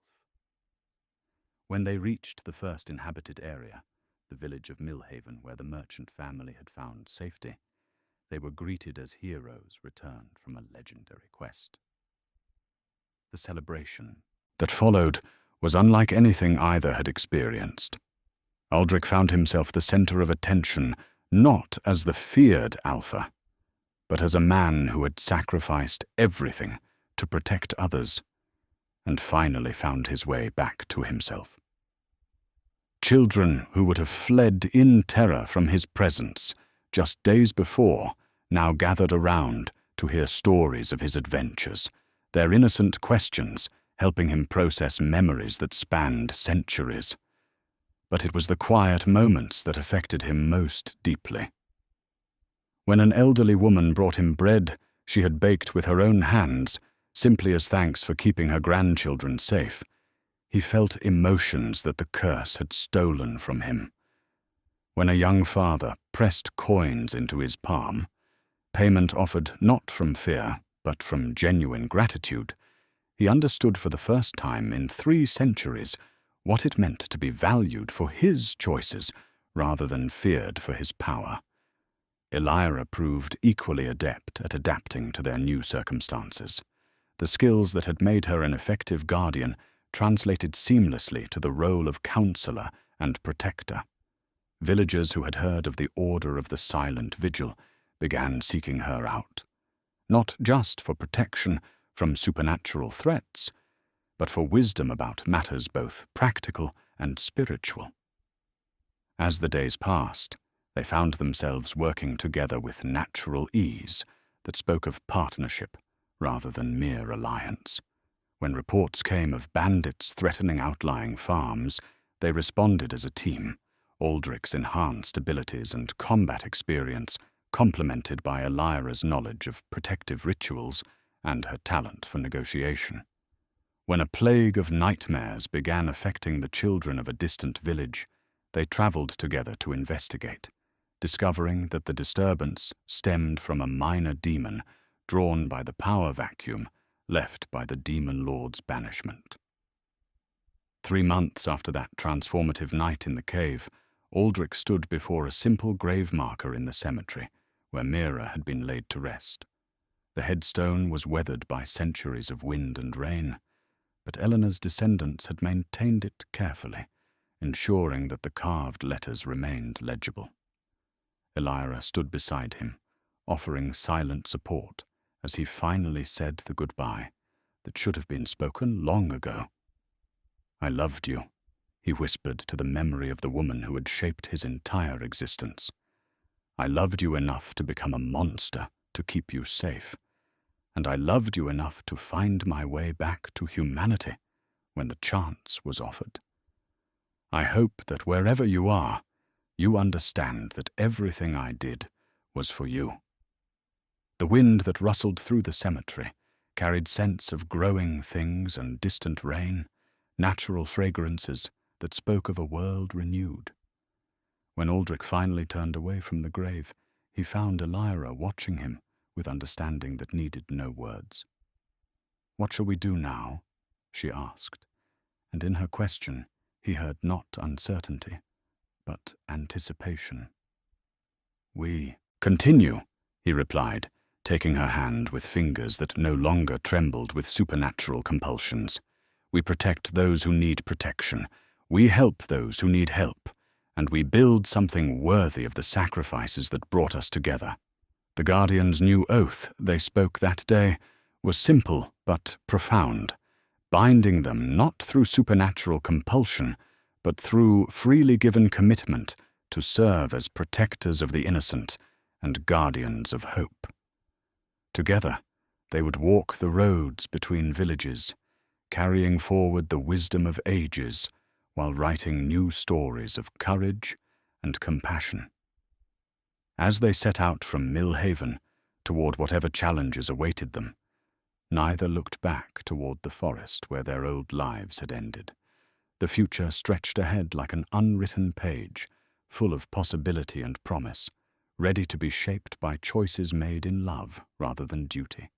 When they reached the first inhabited area, the village of Millhaven, where the merchant family had found safety, they were greeted as heroes returned from a legendary quest. The celebration that followed was unlike anything either had experienced. Aldrich found himself the center of attention, not as the feared Alpha, but as a man who had sacrificed everything to protect others, and finally found his way back to himself. Children who would have fled in terror from his presence just days before now gathered around to hear stories of his adventures, their innocent questions helping him process memories that spanned centuries. But it was the quiet moments that affected him most deeply. When an elderly woman brought him bread she had baked with her own hands, simply as thanks for keeping her grandchildren safe, he felt emotions that the curse had stolen from him. When a young father pressed coins into his palm, payment offered not from fear, but from genuine gratitude, he understood for the first time in 3 centuries what it meant to be valued for his choices rather than feared for his power. Elira proved equally adept at adapting to their new circumstances. The skills that had made her an effective guardian translated seamlessly to the role of counselor and protector. Villagers who had heard of the Order of the Silent Vigil began seeking her out, not just for protection from supernatural threats, but for wisdom about matters both practical and spiritual. As the days passed, they found themselves working together with natural ease that spoke of partnership rather than mere alliance. When reports came of bandits threatening outlying farms, they responded as a team, Aldrich's enhanced abilities and combat experience complemented by Elira's knowledge of protective rituals and her talent for negotiation. When a plague of nightmares began affecting the children of a distant village, they traveled together to investigate, discovering that the disturbance stemmed from a minor demon drawn by the power vacuum left by the demon lord's banishment. 3 months after that transformative night in the cave, Aldrich stood before a simple grave marker in the cemetery where Mira had been laid to rest. The headstone was weathered by centuries of wind and rain, but Eleanor's descendants had maintained it carefully, ensuring that the carved letters remained legible. Elira stood beside him, offering silent support as he finally said the goodbye that should have been spoken long ago. "I loved you," he whispered to the memory of the woman who had shaped his entire existence. "I loved you enough to become a monster to keep you safe, and I loved you enough to find my way back to humanity when the chance was offered. I hope that wherever you are, you understand that everything I did was for you." The wind that rustled through the cemetery carried scents of growing things and distant rain, natural fragrances that spoke of a world renewed. When Aldrich finally turned away from the grave, he found Elira watching him with understanding that needed no words. "What shall we do now?" she asked, and in her question he heard not uncertainty, but anticipation. "We continue," he replied, taking her hand with fingers that no longer trembled with supernatural compulsions. "We protect those who need protection. We help those who need help. And we build something worthy of the sacrifices that brought us together." The Guardians' new oath they spoke that day was simple but profound, binding them not through supernatural compulsion, but through freely given commitment to serve as protectors of the innocent and guardians of hope. Together, they would walk the roads between villages, carrying forward the wisdom of ages while writing new stories of courage and compassion. As they set out from Millhaven toward whatever challenges awaited them, neither looked back toward the forest where their old lives had ended. The future stretched ahead like an unwritten page, full of possibility and promise, ready to be shaped by choices made in love rather than duty.